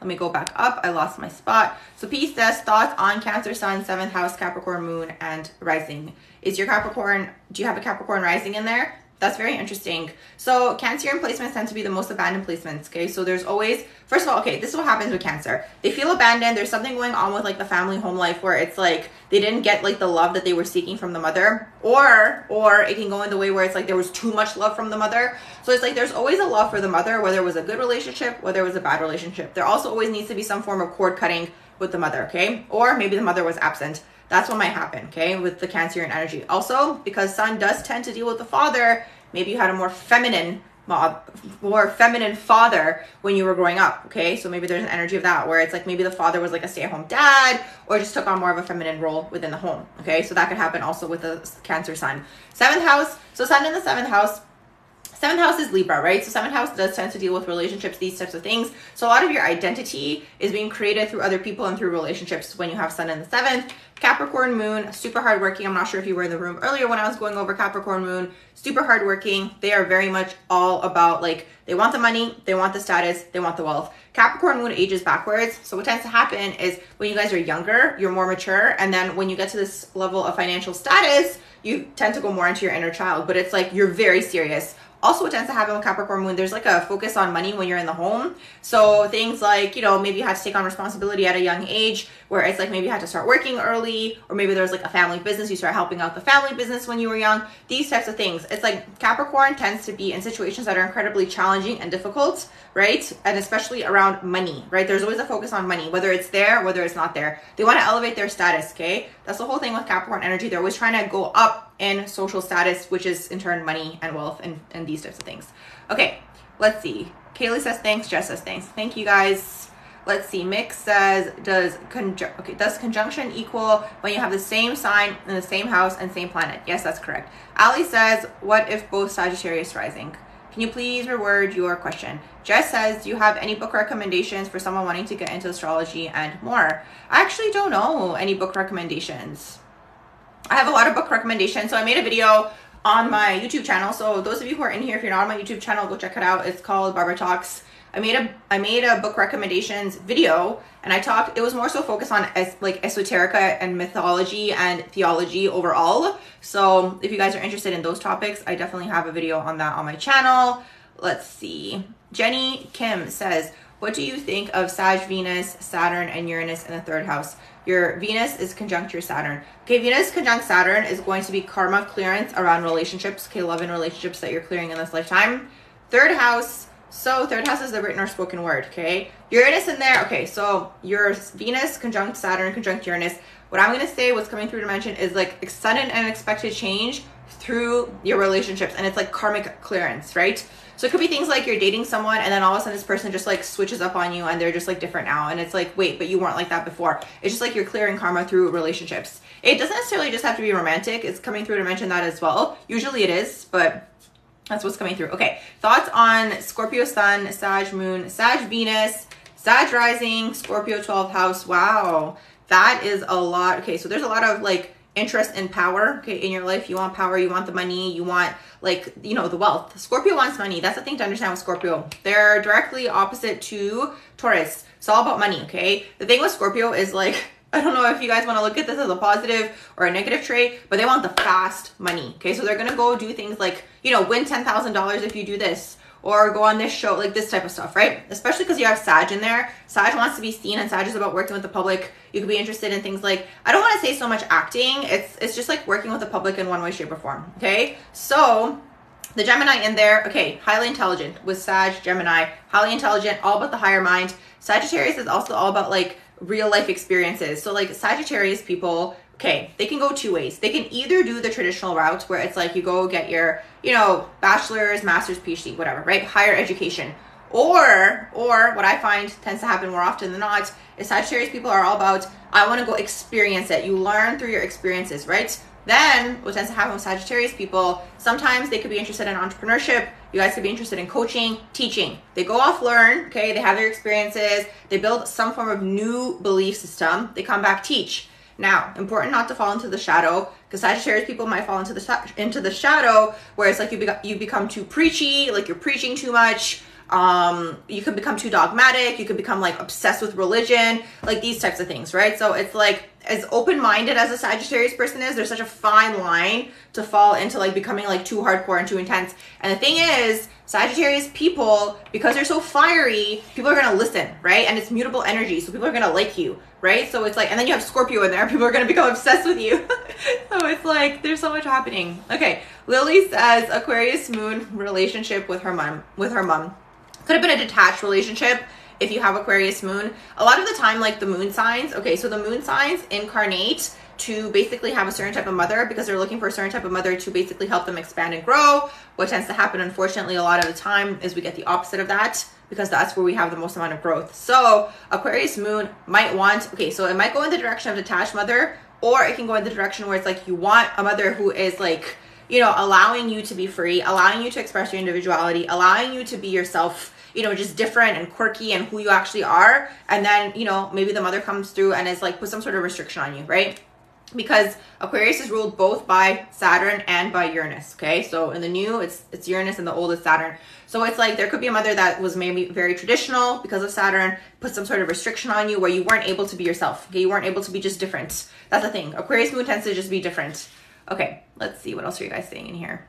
Speaker 1: Let me go back up. I lost my spot. So P says, thoughts on Cancer Sun, 7th house, Capricorn Moon, and rising. Is your Capricorn, do you have a Capricorn rising in there? That's very interesting. So Cancerian placements tend to be the most abandoned placements, okay? So there's always, first of all, okay, this is what happens with Cancer. They feel abandoned. There's something going on with like the family home life where it's like they didn't get like the love that they were seeking from the mother, or it can go in the way where it's like there was too much love from the mother. So it's like there's always a love for the mother, whether it was a good relationship, whether it was a bad relationship. There also always needs to be some form of cord cutting with the mother, okay? Or maybe the mother was absent. That's what might happen, okay, with the Cancerian energy. Also, because Sun does tend to deal with the father, maybe you had a more feminine father when you were growing up, okay? So maybe there's an energy of that where it's like maybe the father was like a stay-at-home dad or just took on more of a feminine role within the home, okay? So that could happen also with the Cancer Sun. 7th house, so Sun in the 7th house. 7th house is Libra, right? So 7th house does tend to deal with relationships, these types of things. So a lot of your identity is being created through other people and through relationships when you have Sun in the 7th. Capricorn Moon, super hardworking. I'm not sure if you were in the room earlier when I was going over Capricorn Moon. Super hardworking. They are very much all about like, they want the money, they want the status, they want the wealth. Capricorn Moon ages backwards. So what tends to happen is when you guys are younger, you're more mature. And then when you get to this level of financial status, you tend to go more into your inner child. But it's like, you're very serious. Also, what tends to happen with Capricorn Moon, there's like a focus on money when you're in the home. So things like, you know, maybe you had to take on responsibility at a young age where it's like maybe you had to start working early, or maybe there's like a family business, you start helping out the family business when you were young, these types of things. It's like Capricorn tends to be in situations that are incredibly challenging and difficult, right? And especially around money, right? There's always a focus on money, whether it's there, whether it's not there. They want to elevate their status, okay? That's the whole thing with Capricorn energy. They're always trying to go up in social status, which is in turn money and wealth and these types of things. Okay, let's see. Kaylee says thanks. Jess says thanks. Thank you guys. Let's see. Mick says, does conjunction equal when you have the same sign in the same house and same planet? Yes, that's correct. Ali says, what if both Sagittarius rising? Can you please reword your question? Jess says, do you have any book recommendations for someone wanting to get into astrology and more? I actually don't know any book recommendations. I have a lot of book recommendations. So I made a video on my YouTube channel. So those of you who are in here, if you're not on my YouTube channel, go check it out. It's called Barbara Talks. I made a book recommendations video, and it was more so focused on like esoterica and mythology and theology overall. So if you guys are interested in those topics, I definitely have a video on that on my channel. Let's see. Jenny Kim says, what do you think of Sag, Venus, Saturn, and Uranus in the 3rd house? Your Venus is conjunct your Saturn. Okay, Venus conjunct Saturn is going to be karma clearance around relationships, okay, love and relationships that you're clearing in this lifetime. 3rd house, so 3rd house is the written or spoken word, okay? Uranus in there, okay, so your Venus conjunct Saturn, conjunct Uranus. What I'm going to say, what's coming through to mention is like sudden and unexpected change through your relationships, and it's like karmic clearance, right? So it could be things like you're dating someone and then all of a sudden this person just like switches up on you and they're just like different now. And it's like, wait, but you weren't like that before. It's just like you're clearing karma through relationships. It doesn't necessarily just have to be romantic. It's coming through to mention that as well. Usually it is, but that's what's coming through. Okay, thoughts on Scorpio Sun, Sag Moon, Sag Venus, Sag Rising, Scorpio 12th house. Wow, that is a lot. Okay, so there's a lot of like interest in power, okay, in your life. You want power, you want the money, you want like, you know, the wealth. Scorpio wants money. That's the thing to understand with Scorpio. They're directly opposite to Taurus. It's all about money, okay? The thing with Scorpio is like, I don't know if you guys want to look at this as a positive or a negative trait, but they want the fast money, okay? So they're going to go do things like, you know, win $10,000 if you do this, or go on this show, like this type of stuff, right? Especially because you have Sag in there. Sag wants to be seen, and Sag is about working with the public. You could be interested in things like, I don't want to say so much acting. It's just like working with the public in one way, shape, or form, okay? So the Gemini in there, okay, highly intelligent with Sag, Gemini, highly intelligent, all about the higher mind. Sagittarius is also all about like real life experiences. So like Sagittarius people, okay, they can go two ways. They can either do the traditional route where it's like you go get your, you know, bachelor's, master's, PhD, whatever, right? Higher education. Or what I find tends to happen more often than not is Sagittarius people are all about, I want to go experience it. You learn through your experiences, right? Then what tends to happen with Sagittarius people, sometimes they could be interested in entrepreneurship. You guys could be interested in coaching, teaching. They go off, learn, okay? They have their experiences. They build some form of new belief system. They come back, teach. Now, important not to fall into the shadow, because Sagittarius people might fall into the shadow where it's like you become too preachy, like you're preaching too much. You could become too dogmatic. You could become like obsessed with religion, like these types of things, right? So it's like, as open-minded as a Sagittarius person is, there's such a fine line to fall into like becoming like too hardcore and too intense. And the thing is, Sagittarius people, because they're so fiery, people are gonna listen, right? And it's mutable energy, so people are gonna like you, right? So it's like, and then you have Scorpio in there, people are gonna become obsessed with you. So it's like, there's so much happening. Okay, Lily says Aquarius moon relationship with her mom. Could have been a detached relationship if you have Aquarius moon. A lot of the time, like the moon signs, okay, so the moon signs incarnate to basically have a certain type of mother because they're looking for a certain type of mother to basically help them expand and grow. What tends to happen, unfortunately, a lot of the time is we get the opposite of that because that's where we have the most amount of growth. So Aquarius moon might want, okay, so it might go in the direction of detached mother, or it can go in the direction where it's like you want a mother who is like, you know, allowing you to be free, allowing you to express your individuality, allowing you to be yourself, you know, just different and quirky and who you actually are. And then, you know, maybe the mother comes through and is like, put some sort of restriction on you, right? Because Aquarius is ruled both by Saturn and by Uranus, okay? So in the new, it's Uranus, and the old is Saturn. So it's like there could be a mother that was maybe very traditional because of Saturn, put some sort of restriction on you where you weren't able to be yourself, okay? You weren't able to be just different. That's the thing. Aquarius moon tends to just be different. Okay, let's see. What else are you guys saying in here?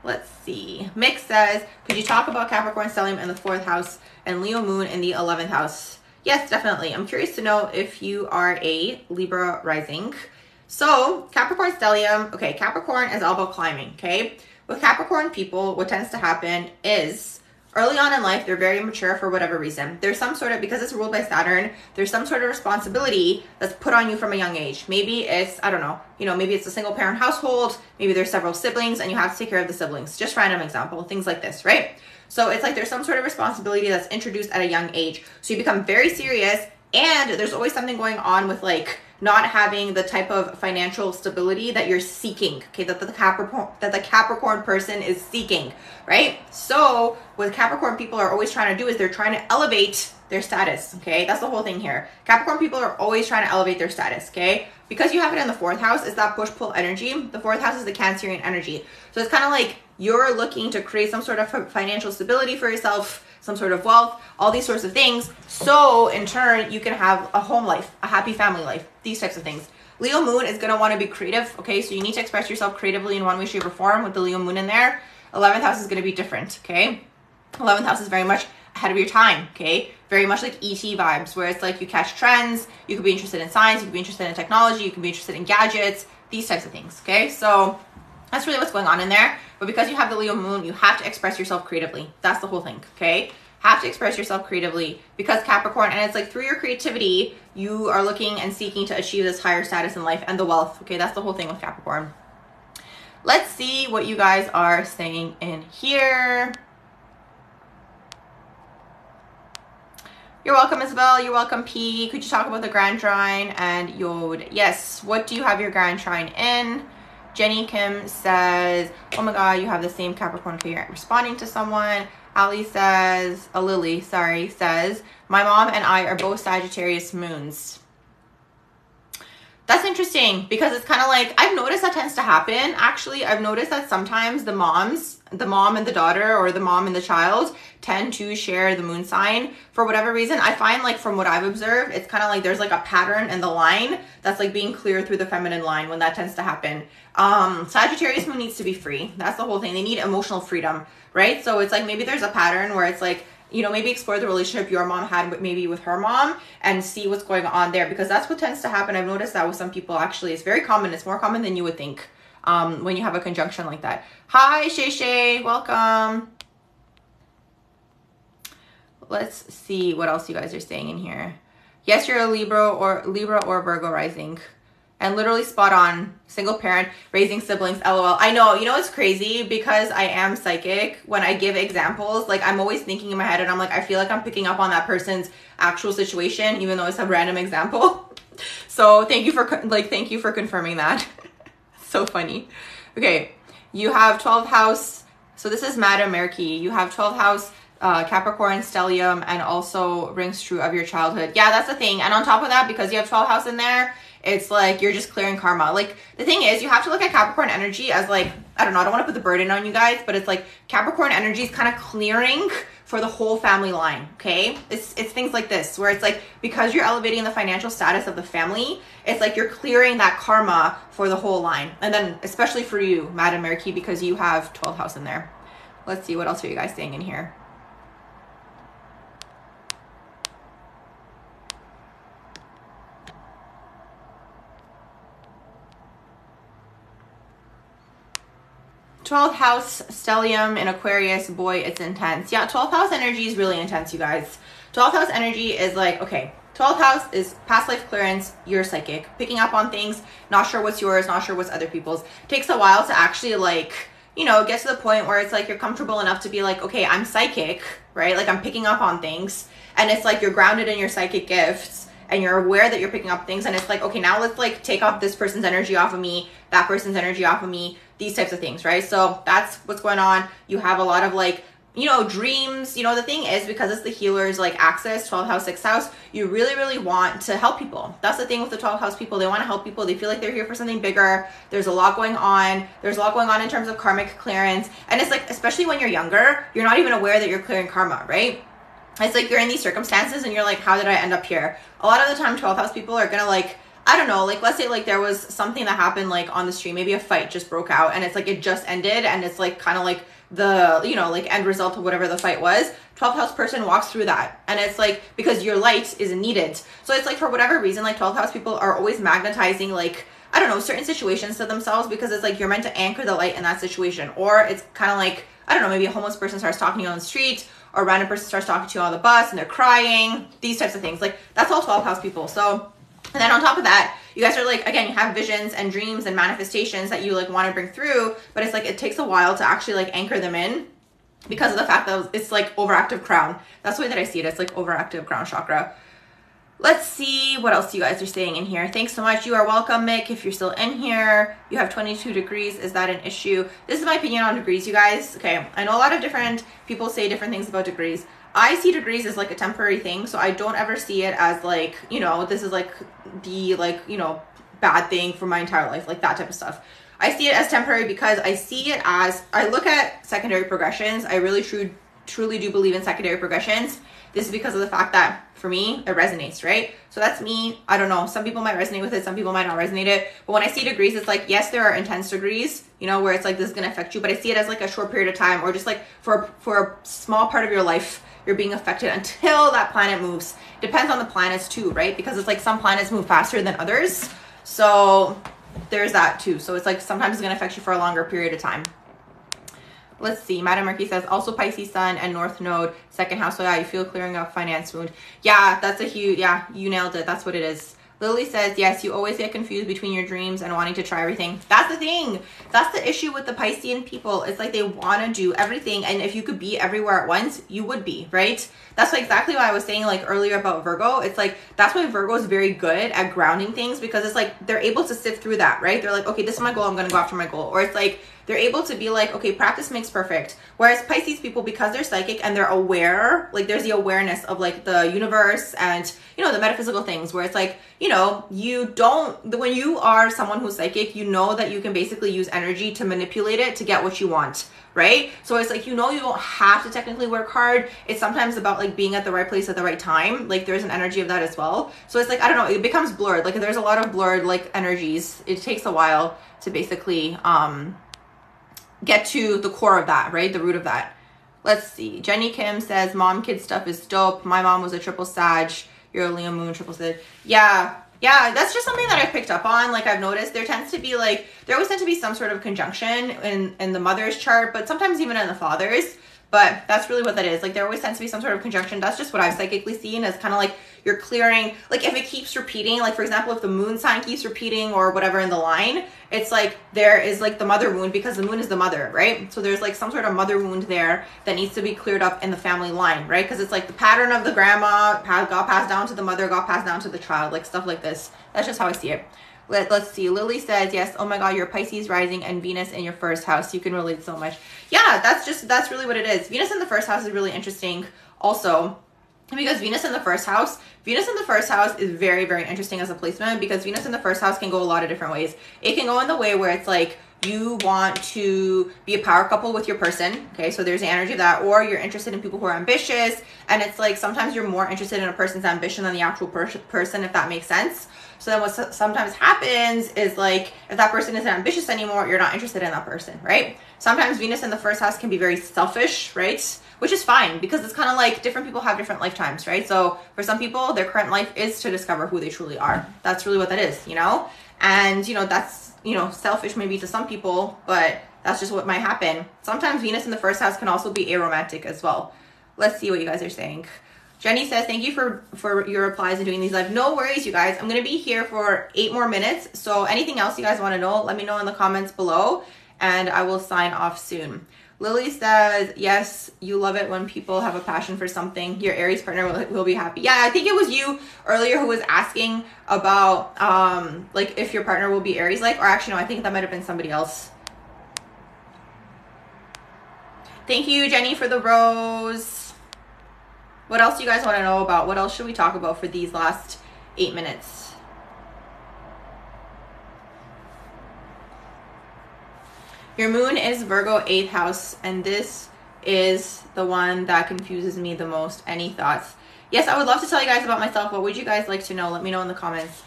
Speaker 1: Let's see. Mick says, could you talk about Capricorn stellium in the 4th house and Leo moon in the 11th house? Yes, definitely. I'm curious to know if you are a Libra rising. So Capricorn stellium, okay, Capricorn is all about climbing, okay? With Capricorn people, what tends to happen is early on in life, they're very mature for whatever reason. There's some sort of, because it's ruled by Saturn, there's some sort of responsibility that's put on you from a young age. Maybe it's, I don't know, you know, maybe it's a single parent household, maybe there's several siblings and you have to take care of the siblings. Just random example, things like this, right? So it's like there's some sort of responsibility that's introduced at a young age. So you become very serious, and there's always something going on with like not having the type of financial stability that you're seeking, okay, that the Capricorn person is seeking, right? So what Capricorn people are always trying to do is they're trying to elevate their status, okay? That's the whole thing here. Capricorn people are always trying to elevate their status, okay? Because you have it in the 4th house, is that push-pull energy. The 4th house is the Cancerian energy. So it's kind of like you're looking to create some sort of financial stability for yourself, some sort of wealth, all these sorts of things. So in turn, you can have a home life, a happy family life, these types of things. Leo moon is going to want to be creative, okay? So you need to express yourself creatively in one way, shape, or form with the Leo moon in there. 11th house is going to be different, okay? 11th house is very much ahead of your time, okay? Very much like ET vibes, where it's like you catch trends, you could be interested in science, you could be interested in technology, you could be interested in gadgets, these types of things, okay? So that's really what's going on in there. But because you have the Leo moon, you have to express yourself creatively. That's the whole thing, okay? Have to express yourself creatively because Capricorn, and it's like through your creativity, you are looking and seeking to achieve this higher status in life and the wealth, okay? That's the whole thing with Capricorn. Let's see what you guys are saying in here. You're welcome, Isabel. You're welcome, P. Could you talk about the Grand Trine and Yod? Yes. What do you have your Grand Trine in? Jenny Kim says, oh my God, you have the same Capricorn. Okay, you're responding to someone. Ali says, Lily, sorry, says, my mom and I are both Sagittarius moons. That's interesting because it's kind of like, I've noticed that tends to happen. Actually, I've noticed that sometimes the mom and the daughter, or the mom and the child, tend to share the moon sign for whatever reason. I find like from what I've observed, it's kind of like there's like a pattern in the line that's like being clear through the feminine line when that tends to happen. Sagittarius moon needs to be free. That's the whole thing. They need emotional freedom, right? So it's like maybe there's a pattern where it's like, you know, maybe explore the relationship your mom had maybe with her mom and see what's going on there, because that's what tends to happen. I've noticed that with some people. Actually, it's very common. It's more common than you would think when you have a conjunction like that. Hi, Shay Shay, welcome. Let's see what else you guys are saying in here. Yes, you're a Libra or Virgo rising. And literally spot on. Single parent, raising siblings, LOL. I know, you know what's crazy? Because I am psychic, when I give examples, like I'm always thinking in my head and I'm like, I feel like I'm picking up on that person's actual situation, even though it's a random example. So thank you for confirming that. So funny. Okay, you have 12th house. So this is Madam Merky. You have 12th house, Capricorn, stellium, and also rings true of your childhood. Yeah, that's the thing. And on top of that, because you have 12th house in there, It's like you're just clearing karma. Like the thing is, you have to look at Capricorn energy as like, I don't know, I don't want to put the burden on you guys, but it's like Capricorn energy is kind of clearing for the whole family line, okay? It's things like this, where it's like, because you're elevating the financial status of the family, it's like you're clearing that karma for the whole line. And then especially for you, Madam Marquis, because you have 12th house in there. Let's see, what else are you guys saying in here? Twelfth house stellium in Aquarius, boy, it's intense. Yeah, 12th house energy is really intense, you guys. 12th house energy is like, okay, 12th house is past life clearance, you're psychic, picking up on things, not sure what's yours, not sure what's other people's. Takes a while to actually like, you know, get to the point where it's like you're comfortable enough to be like, okay, I'm psychic, right? Like I'm picking up on things, and it's like you're grounded in your psychic gifts and you're aware that you're picking up things, and it's like, okay, now let's like take off this person's energy off of me, that person's energy off of me, these types of things, right? So that's what's going on. You have a lot of like, you know, dreams. You know, the thing is, because it's the healer's like axis, 12th house, 6th house, you really, really want to help people. That's the thing with the 12th house people. They want to help people. They feel like they're here for something bigger. There's a lot going on. There's a lot going on in terms of karmic clearance. And it's like, especially when you're younger, you're not even aware that you're clearing karma, right? It's like you're in these circumstances and you're like, how did I end up here? A lot of the time, 12th house people are going to like, I don't know, like let's say like there was something that happened like on the street, maybe a fight just broke out and it's like it just ended, and it's like kind of like the, you know, like end result of whatever the fight was. 12th house person walks through that, and it's like because your light is needed. So it's like for whatever reason, like 12th house people are always magnetizing like, I don't know, certain situations to themselves, because it's like you're meant to anchor the light in that situation. Or it's kind of like, I don't know, maybe a homeless person starts talking to you on the street, or a random person starts talking to you on the bus and they're crying, these types of things. Like that's all 12th house people. So, and then on top of that, you guys are like, again, you have visions and dreams and manifestations that you like want to bring through, but it's like it takes a while to actually like anchor them in because of the fact that it's like overactive crown. That's the way that I see it. It's like overactive crown chakra. Let's see what else you guys are saying in here. Thanks so much. You are welcome, Mick, if you're still in here. You have 22 degrees. Is that an issue? This is my opinion on degrees, you guys. Okay, I know a lot of different people say different things about degrees. I see degrees as like a temporary thing, so I don't ever see it as like, you know, this is like the like, you know, bad thing for my entire life, like that type of stuff. I see it as temporary because I see it as, I look at secondary progressions. I really truly do believe in secondary progressions. This is because of the fact that for me, it resonates, right? So that's me. I don't know. Some people might resonate with it. Some people might not resonate it. But when I see degrees, it's like, yes, there are intense degrees, you know, where it's like, this is going to affect you. But I see it as like a short period of time, or just like for a small part of your life, you're being affected until that planet moves. Depends on the planets too, right? Because it's like some planets move faster than others. So there's that too. So it's like sometimes it's going to affect you for a longer period of time. Let's see. Madam Murky says also Pisces Sun and North Node, second house. So yeah, you feel clearing up finance wound. Yeah, that's a huge, yeah, you nailed it. That's what it is. Lily says, yes, you always get confused between your dreams and wanting to try everything. That's the thing. That's the issue with the Piscean people. It's like they want to do everything. And if you could be everywhere at once, you would be, right? That's exactly why I was saying like earlier about Virgo. It's like, that's why Virgo is very good at grounding things, because it's like, they're able to sift through that, right? They're like, okay, this is my goal. I'm going to go after my goal. Or it's like, they're able to be like, okay, practice makes perfect. Whereas Pisces people, because they're psychic and they're aware, like there's the awareness of like the universe and, you know, the metaphysical things, where it's like, you know, you don't, when you are someone who's psychic, you know that you can basically use energy to manipulate it to get what you want, right? So it's like, you know, you don't have to technically work hard. It's sometimes about like being at the right place at the right time. Like there's an energy of that as well. So it's like, I don't know, it becomes blurred. Like there's a lot of blurred like energies. It takes a while to basically, get to the core of that, right? The root of that. Let's see. Jenny Kim says, mom kid stuff is dope. My mom was a triple Sag. You're a Leo moon, triple Sag. Yeah, that's just something that I picked up on. Like I've noticed there tends to be like, there always tends to be some sort of conjunction in the mother's chart, but sometimes even in the father's. But that's really what that is. Like there always tends to be some sort of conjunction. That's just what I've psychically seen, as kind of like you're clearing, like if it keeps repeating, like for example, if the moon sign keeps repeating or whatever in the line, it's like there is like the mother wound, because the moon is the mother, right? So there's like some sort of mother wound there that needs to be cleared up in the family line, right? Because it's like the pattern of the grandma got passed down to the mother, got passed down to the child, like stuff like this. That's just how I see it. Let's see. Lily says, yes, oh my God, you're Pisces rising and Venus in your first house. You can relate so much. Yeah, that's really what it is. Venus in the first house is really interesting also. because Venus in the first house is very, very interesting as a placement, because Venus in the first house can go a lot of different ways. It can go in the way where it's like you want to be a power couple with your person, okay, so there's the energy of that, or you're interested in people who are ambitious, and it's like sometimes you're more interested in a person's ambition than the actual person, if that makes sense. So then what sometimes happens is, like, if that person isn't ambitious anymore, you're not interested in that person, right? Sometimes Venus in the first house can be very selfish, right? Which is fine, because it's kind of like different people have different lifetimes, right? So for some people, their current life is to discover who they truly are. That's really what that is, you know? And, you know, that's, you know, selfish maybe to some people, but that's just what might happen. Sometimes Venus in the first house can also be aromantic as well. Let's see what you guys are saying. Jenny says, thank you for your replies and doing these live. No worries, you guys. I'm going to be here for 8 more minutes. So anything else you guys want to know, let me know in the comments below, and I will sign off soon. Lily says, yes, you love it when people have a passion for something. Your Aries partner will be happy. Yeah, I think it was you earlier who was asking about like if your partner will be Aries like, or actually no, I think that might have been somebody else. Thank you, Jenny, for the rose. What else do you guys want to know about? What else should we talk about for these last 8 minutes? Your moon is Virgo 8th house, and this is the one that confuses me the most. Any thoughts? Yes, I would love to tell you guys about myself. What would you guys like to know? Let me know in the comments.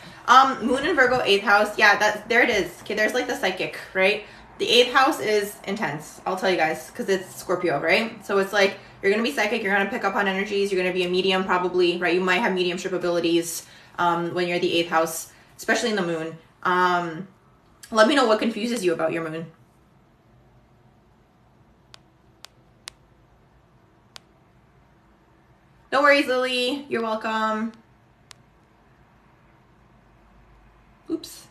Speaker 1: Moon in Virgo 8th house. Yeah, there it is. Okay, there's like the psychic, right? The 8th house is intense. I'll tell you guys, because it's Scorpio, right? So it's like you're going to be psychic. You're going to pick up on energies. You're going to be a medium probably, right? You might have mediumship abilities when you're the 8th house, especially in the moon. Let me know what confuses you about your moon. No worries, Lily. You're welcome. Oops.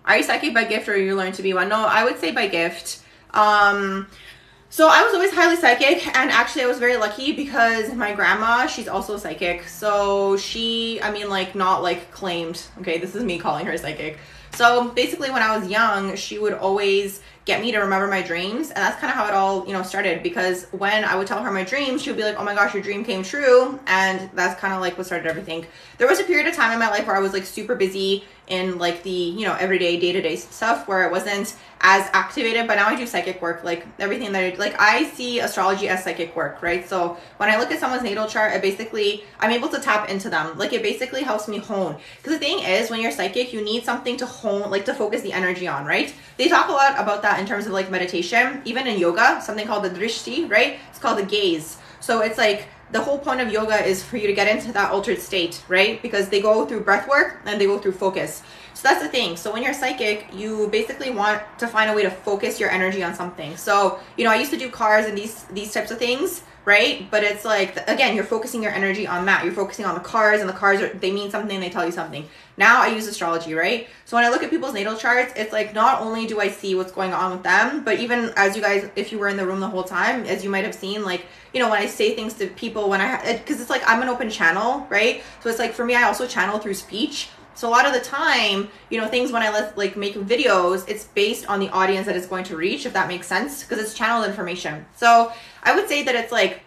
Speaker 1: Are you psychic by gift or you learn to be one? No, I would say by gift. So I was always highly psychic, and actually I was very lucky because my grandma, she's also psychic. So she, I mean, like, not like claimed, okay, this is me calling her psychic. So basically when I was young, she would always get me to remember my dreams, and that's kind of how it all, you know, started, because when I would tell her my dreams, she would be like, oh my gosh, your dream came true, and that's kind of like what started everything. There was a period of time in my life where I was like super busy in like the, you know, everyday day-to-day stuff where it wasn't as activated, but now I do psychic work, like everything that I see astrology as psychic work, right? So when I look at someone's natal chart, it basically, I'm able to tap into them. Like, it basically helps me hone, because the thing is, when you're psychic, you need something to hone, like to focus the energy on, right? They talk a lot about that in terms of like meditation, even in yoga, something called the drishti, right? It's called the gaze. So it's like the whole point of yoga is for you to get into that altered state, right? Because they go through breath work and they go through focus. So that's the thing. So when you're psychic, you basically want to find a way to focus your energy on something. So, you know, I used to do cars and these types of things, right? But it's like, again, you're focusing your energy on that. You're focusing on the cars, and the cars they mean something, they tell you something. Now I use astrology, right? So when I look at people's natal charts, it's like, not only do I see what's going on with them, but even as you guys, if you were in the room the whole time, as you might have seen, like, you know, when I say things to people, because it's like, I'm an open channel, right? So it's like, for me, I also channel through speech. So a lot of the time, you know, things when I like make videos, it's based on the audience that it's going to reach, if that makes sense, because it's channeled information. So I would say that it's like,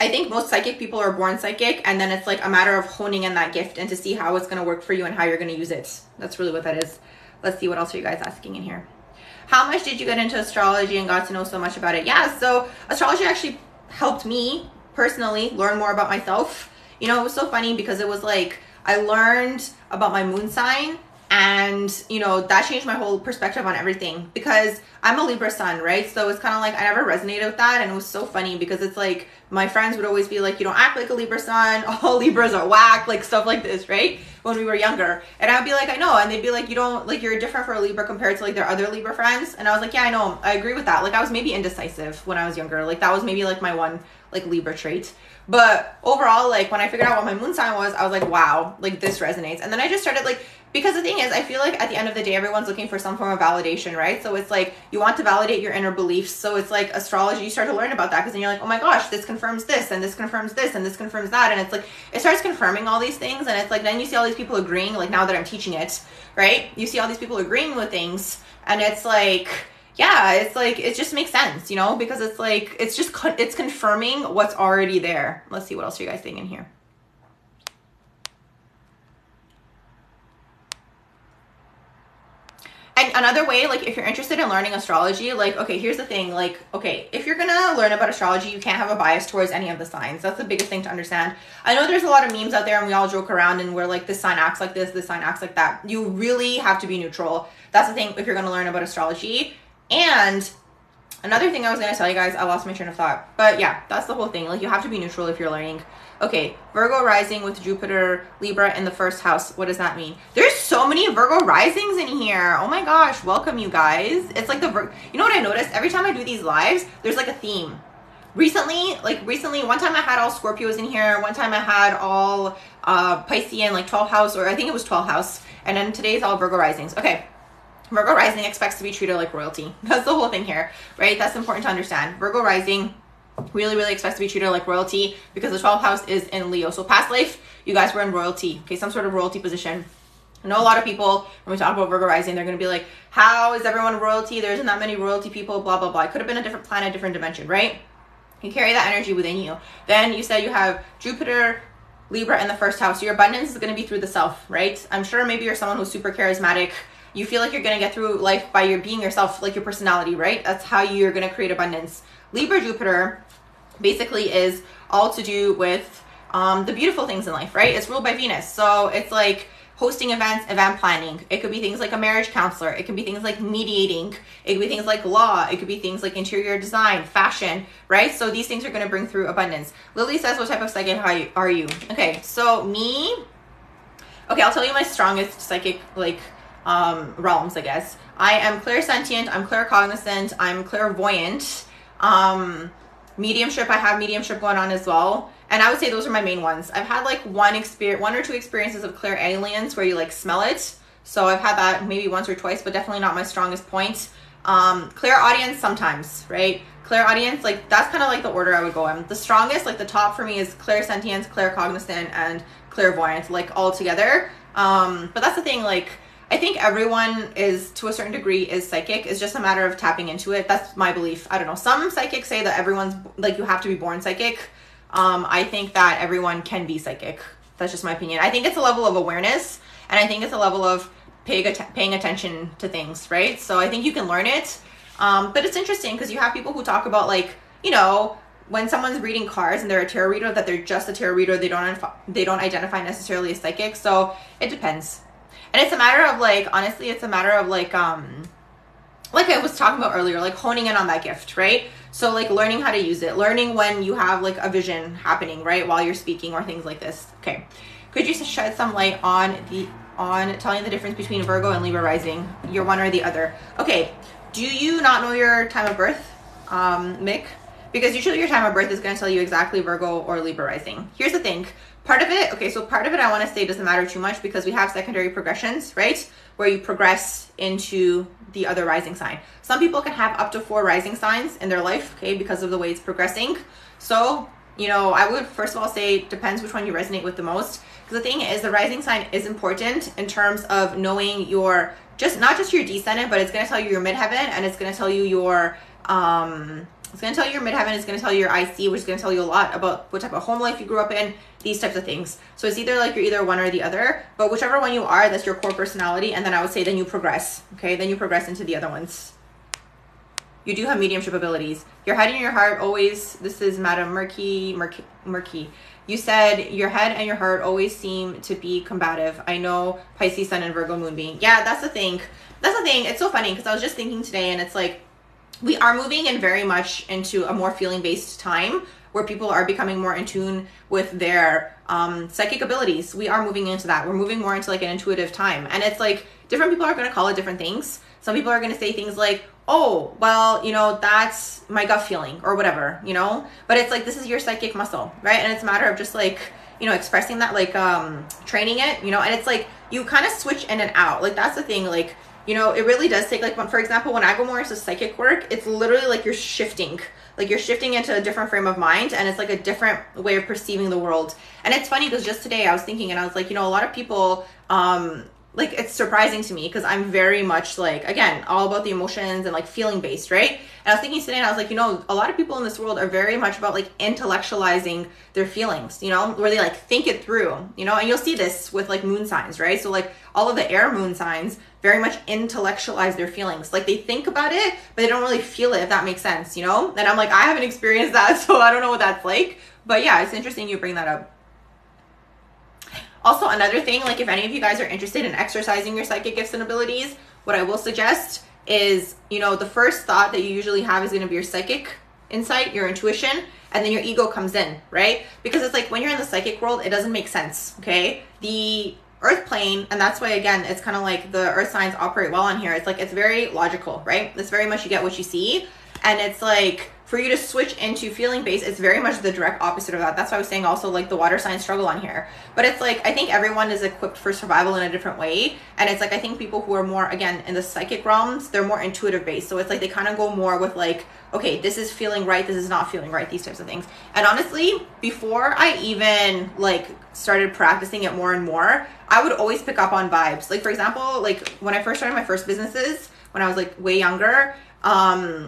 Speaker 1: I think most psychic people are born psychic, and then it's like a matter of honing in that gift and to see how it's going to work for you and how you're going to use it. That's really what that is. Let's see, what else are you guys asking in here? How much did you get into astrology and got to know so much about it? Yeah, so astrology actually helped me personally learn more about myself. You know, it was so funny because it was like, I learned about my moon sign, and, you know, that changed my whole perspective on everything, because I'm a Libra sun, right? So it's kind of like, I never resonated with that. And it was so funny because it's like, my friends would always be like, you don't act like a Libra sun, all Libras are whack, like stuff like this, right? When we were younger. And I'd be like, I know. And they'd be like, you don't, like, you're different for a Libra compared to like their other Libra friends. And I was like, yeah, I know. I agree with that. Like, I was maybe indecisive when I was younger. Like, that was maybe like my one like Libra trait. But overall, like, when I figured out what my moon sign was, I was like, wow, like, this resonates. And then I just started like, because the thing is, I feel like at the end of the day, everyone's looking for some form of validation, right? So it's like, you want to validate your inner beliefs. So it's like astrology, you start to learn about that, because then you're like, oh my gosh, this confirms this, and this confirms this, and this confirms that. And it's like, it starts confirming all these things. And it's like, then you see all these people agreeing, like now that I'm teaching it, right? You see all these people agreeing with things. And it's like, yeah, it's like, it just makes sense, you know, because it's like, it's just, it's confirming what's already there. Let's see what else are you guys saying in here. And another way, like if you're interested in learning astrology, like, okay, here's the thing, like, okay, if you're gonna learn about astrology, you can't have a bias towards any of the signs. That's the biggest thing to understand. I know there's a lot of memes out there and we all joke around and we're like, this sign acts like this sign acts like that. You really have to be neutral. That's the thing if you're gonna learn about astrology. And another thing I was gonna tell you guys, I lost my train of thought. But yeah, that's the whole thing. Like you have to be neutral if you're learning. Okay, Virgo rising with Jupiter, Libra in the first house. What does that mean? There's so many Virgo risings in here. Oh my gosh, welcome you guys. It's like you know what I noticed? Every time I do these lives, there's like a theme. Recently, one time I had all Scorpios in here. One time I had all Piscean, like 12th house, or I think it was 12th house. And then today's all Virgo risings. Okay. Virgo rising expects to be treated like royalty. That's the whole thing here, right? That's important to understand. Virgo rising really, really expects to be treated like royalty because the 12th house is in Leo. So past life, you guys were in royalty, okay? Some sort of royalty position. I know a lot of people, when we talk about Virgo rising, they're going to be like, how is everyone royalty? There isn't that many royalty people, blah, blah, blah. It could have been a different planet, different dimension, right? You carry that energy within you. Then you said you have Jupiter, Libra in the first house. So your abundance is going to be through the self, right? I'm sure maybe you're someone who's super charismatic. You feel like you're going to get through life by your being yourself, like your personality, right? That's how you're going to create abundance. Libra, Jupiter basically is all to do with the beautiful things in life, right? It's ruled by Venus. So it's like hosting events, event planning. It could be things like a marriage counselor. It could be things like mediating. It could be things like law. It could be things like interior design, fashion, right? So these things are going to bring through abundance. Lily says, what type of psychic are you? Okay, so me, okay, I'll tell you my strongest psychic, like, realms, I guess. I am clairsentient, I'm claircognizant, I'm clairvoyant. Mediumship, I have mediumship going on as well. And I would say those are my main ones. I've had like one or two experiences of clairalience where you like smell it. So I've had that maybe once or twice, but definitely not my strongest point. Clairaudience sometimes, right? Clairaudience, like that's kind of like the order I would go in. The strongest, like the top for me is clairsentience, claircognizant, and clairvoyant, like all together. But that's the thing, like I think everyone is, to a certain degree, is psychic. It's just a matter of tapping into it. That's my belief. I don't know. Some psychics say that everyone's, like, you have to be born psychic. I think that everyone can be psychic. That's just my opinion. I think it's a level of awareness, and I think it's a level of paying attention to things, right? So I think you can learn it. But it's interesting because you have people who talk about, like, you know, when someone's reading cards and they're a tarot reader, that they're just a tarot reader. They don't identify necessarily as psychic. So it depends. And it's a matter of like, honestly, it's a matter of like I was talking about earlier, like honing in on that gift, right? So like learning how to use it, learning when you have like a vision happening, right? While you're speaking or things like this. Okay. Could you shed some light on telling the difference between Virgo and Libra rising? You're one or the other. Okay. Do you not know your time of birth, Mick? Because usually your time of birth is going to tell you exactly Virgo or Libra rising. Here's the thing. Part of it, okay, so part of it I want to say doesn't matter too much because we have secondary progressions, right? Where you progress into the other rising sign. Some people can have up to 4 rising signs in their life, okay, because of the way it's progressing. So, you know, I would first of all say it depends which one you resonate with the most. Because the thing is, the rising sign is important in terms of knowing your, not just your descendant, but it's going to tell you your midheaven, and it's going to tell you your, it's going to tell you your midheaven, it's going to tell you your IC, which is going to tell you a lot about what type of home life you grew up in, these types of things. So it's either like you're either one or the other, but whichever one you are, that's your core personality. And then I would say then you progress, okay? Then you progress into the other ones. You do have mediumship abilities. Your head and your heart always, this is Madam Murky. You said your head and your heart always seem to be combative. I know Pisces Sun and Virgo Moon being. Yeah, that's the thing. It's so funny because I was just thinking today and it's like, we are moving in very much into a more feeling-based time where people are becoming more in tune with their psychic abilities. We are moving into that. We're moving more into like an intuitive time. And it's like, different people are going to call it different things. Some people are going to say things like, oh, well, you know, that's my gut feeling or whatever, you know? But it's like, this is your psychic muscle, right? And it's a matter of just like, you know, expressing that, like training it, you know? And it's like, you kind of switch in and out. Like, that's the thing, like, you know, it really does take, like, for example, when I go more into psychic work, it's literally like you're shifting into a different frame of mind, and it's like a different way of perceiving the world. And it's funny because just today I was thinking and I was like, you know, a lot of people like, it's surprising to me because I'm very much like, again, all about the emotions and like feeling based, right? And I was thinking today, and I was like, you know, a lot of people in this world are very much about like intellectualizing their feelings, you know, where they like think it through, you know, and you'll see this with like moon signs, right? So like all of the air moon signs very much intellectualize their feelings. Like they think about it, but they don't really feel it, if that makes sense, you know? And I'm like, I haven't experienced that, so I don't know what that's like. But yeah, it's interesting you bring that up. Also, another thing, like if any of you guys are interested in exercising your psychic gifts and abilities, what I will suggest is, you know, the first thought that you usually have is going to be your psychic insight, your intuition, and then your ego comes in, right? Because it's like when you're in the psychic world, it doesn't make sense, okay? The earth plane, and that's why, again, it's kind of like the earth signs operate well on here. It's like, it's very logical, right? It's very much you get what you see. And it's like, for you to switch into feeling based, it's very much the direct opposite of that. That's why I was saying also like the water signs struggle on here. But it's like, I think everyone is equipped for survival in a different way. And it's like, I think people who are more, again, in the psychic realms, they're more intuitive based. So it's like, they kind of go more with like, okay, this is feeling right, this is not feeling right, these types of things. And honestly, before I even like started practicing it more and more, I would always pick up on vibes. Like for example, like when I first started my first businesses, when I was like way younger,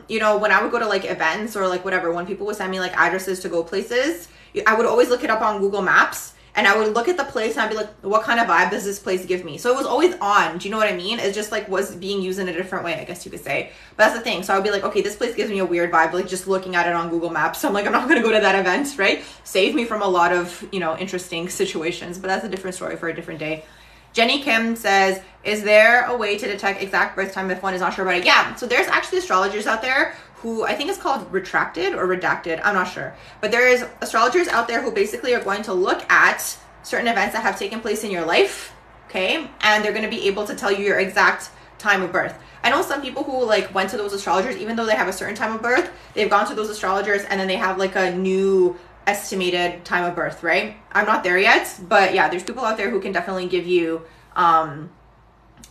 Speaker 1: you know, when I would go to like events or like whatever, when people would send me like addresses to go places, I would always look it up on Google Maps, and I would look at the place and I'd be like, what kind of vibe does this place give me? So it was always on. Do you know what I mean? It just like was being used in a different way, I guess you could say. But that's the thing. So I would be like, okay, this place gives me a weird vibe, like just looking at it on Google Maps. So I'm like, I'm not going to go to that event, right? Save me from a lot of, you know, interesting situations, but that's a different story for a different day. Jenny Kim says, is there a way to detect exact birth time if one is not sure about it? Yeah, so there's actually astrologers out there who, I think it's called retracted or redacted, I'm not sure. But there is astrologers out there who basically are going to look at certain events that have taken place in your life, okay? And they're going to be able to tell you your exact time of birth. I know some people who like went to those astrologers, even though they have a certain time of birth, they've gone to those astrologers and then they have like a new estimated time of birth, right? I'm not there yet, but yeah, there's people out there who can definitely give you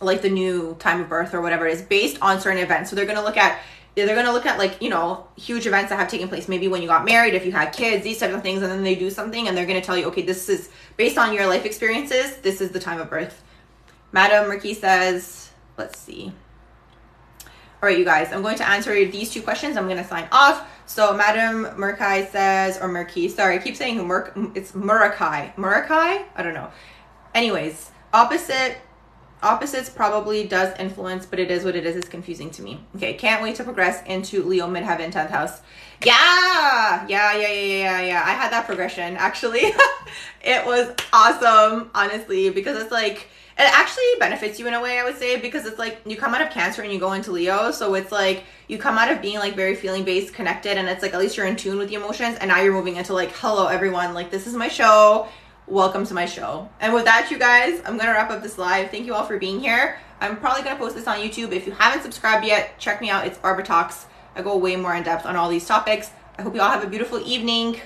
Speaker 1: like the new time of birth or whatever it is based on certain events. So they're going to look at like, you know, huge events that have taken place, maybe when you got married, if you had kids, these types of things, and then they do something and they're going to tell you, okay, this is based on your life experiences, this is the time of birth. Madam Murky says, let's see. All right, you guys, I'm going to answer these two questions. I'm going to sign off. So Madam Murkai says, or Murky, sorry, I keep saying it's Murakai. Murakai? I don't know. Anyways, opposites probably does influence, but it is what it is. It's confusing to me. Okay, can't wait to progress into Leo midheaven 10th house. Yeah. I had that progression, actually. It was awesome, honestly, because it's like, it actually benefits you in a way, I would say, because it's like you come out of Cancer and you go into Leo. So it's like you come out of being like very feeling based, connected, and it's like at least you're in tune with the emotions. And now you're moving into like, hello, everyone. Like, this is my show. Welcome to my show. And with that, you guys, I'm going to wrap up this live. Thank you all for being here. I'm probably going to post this on YouTube. If you haven't subscribed yet, check me out. It's Barbara Talks. I go way more in depth on all these topics. I hope you all have a beautiful evening.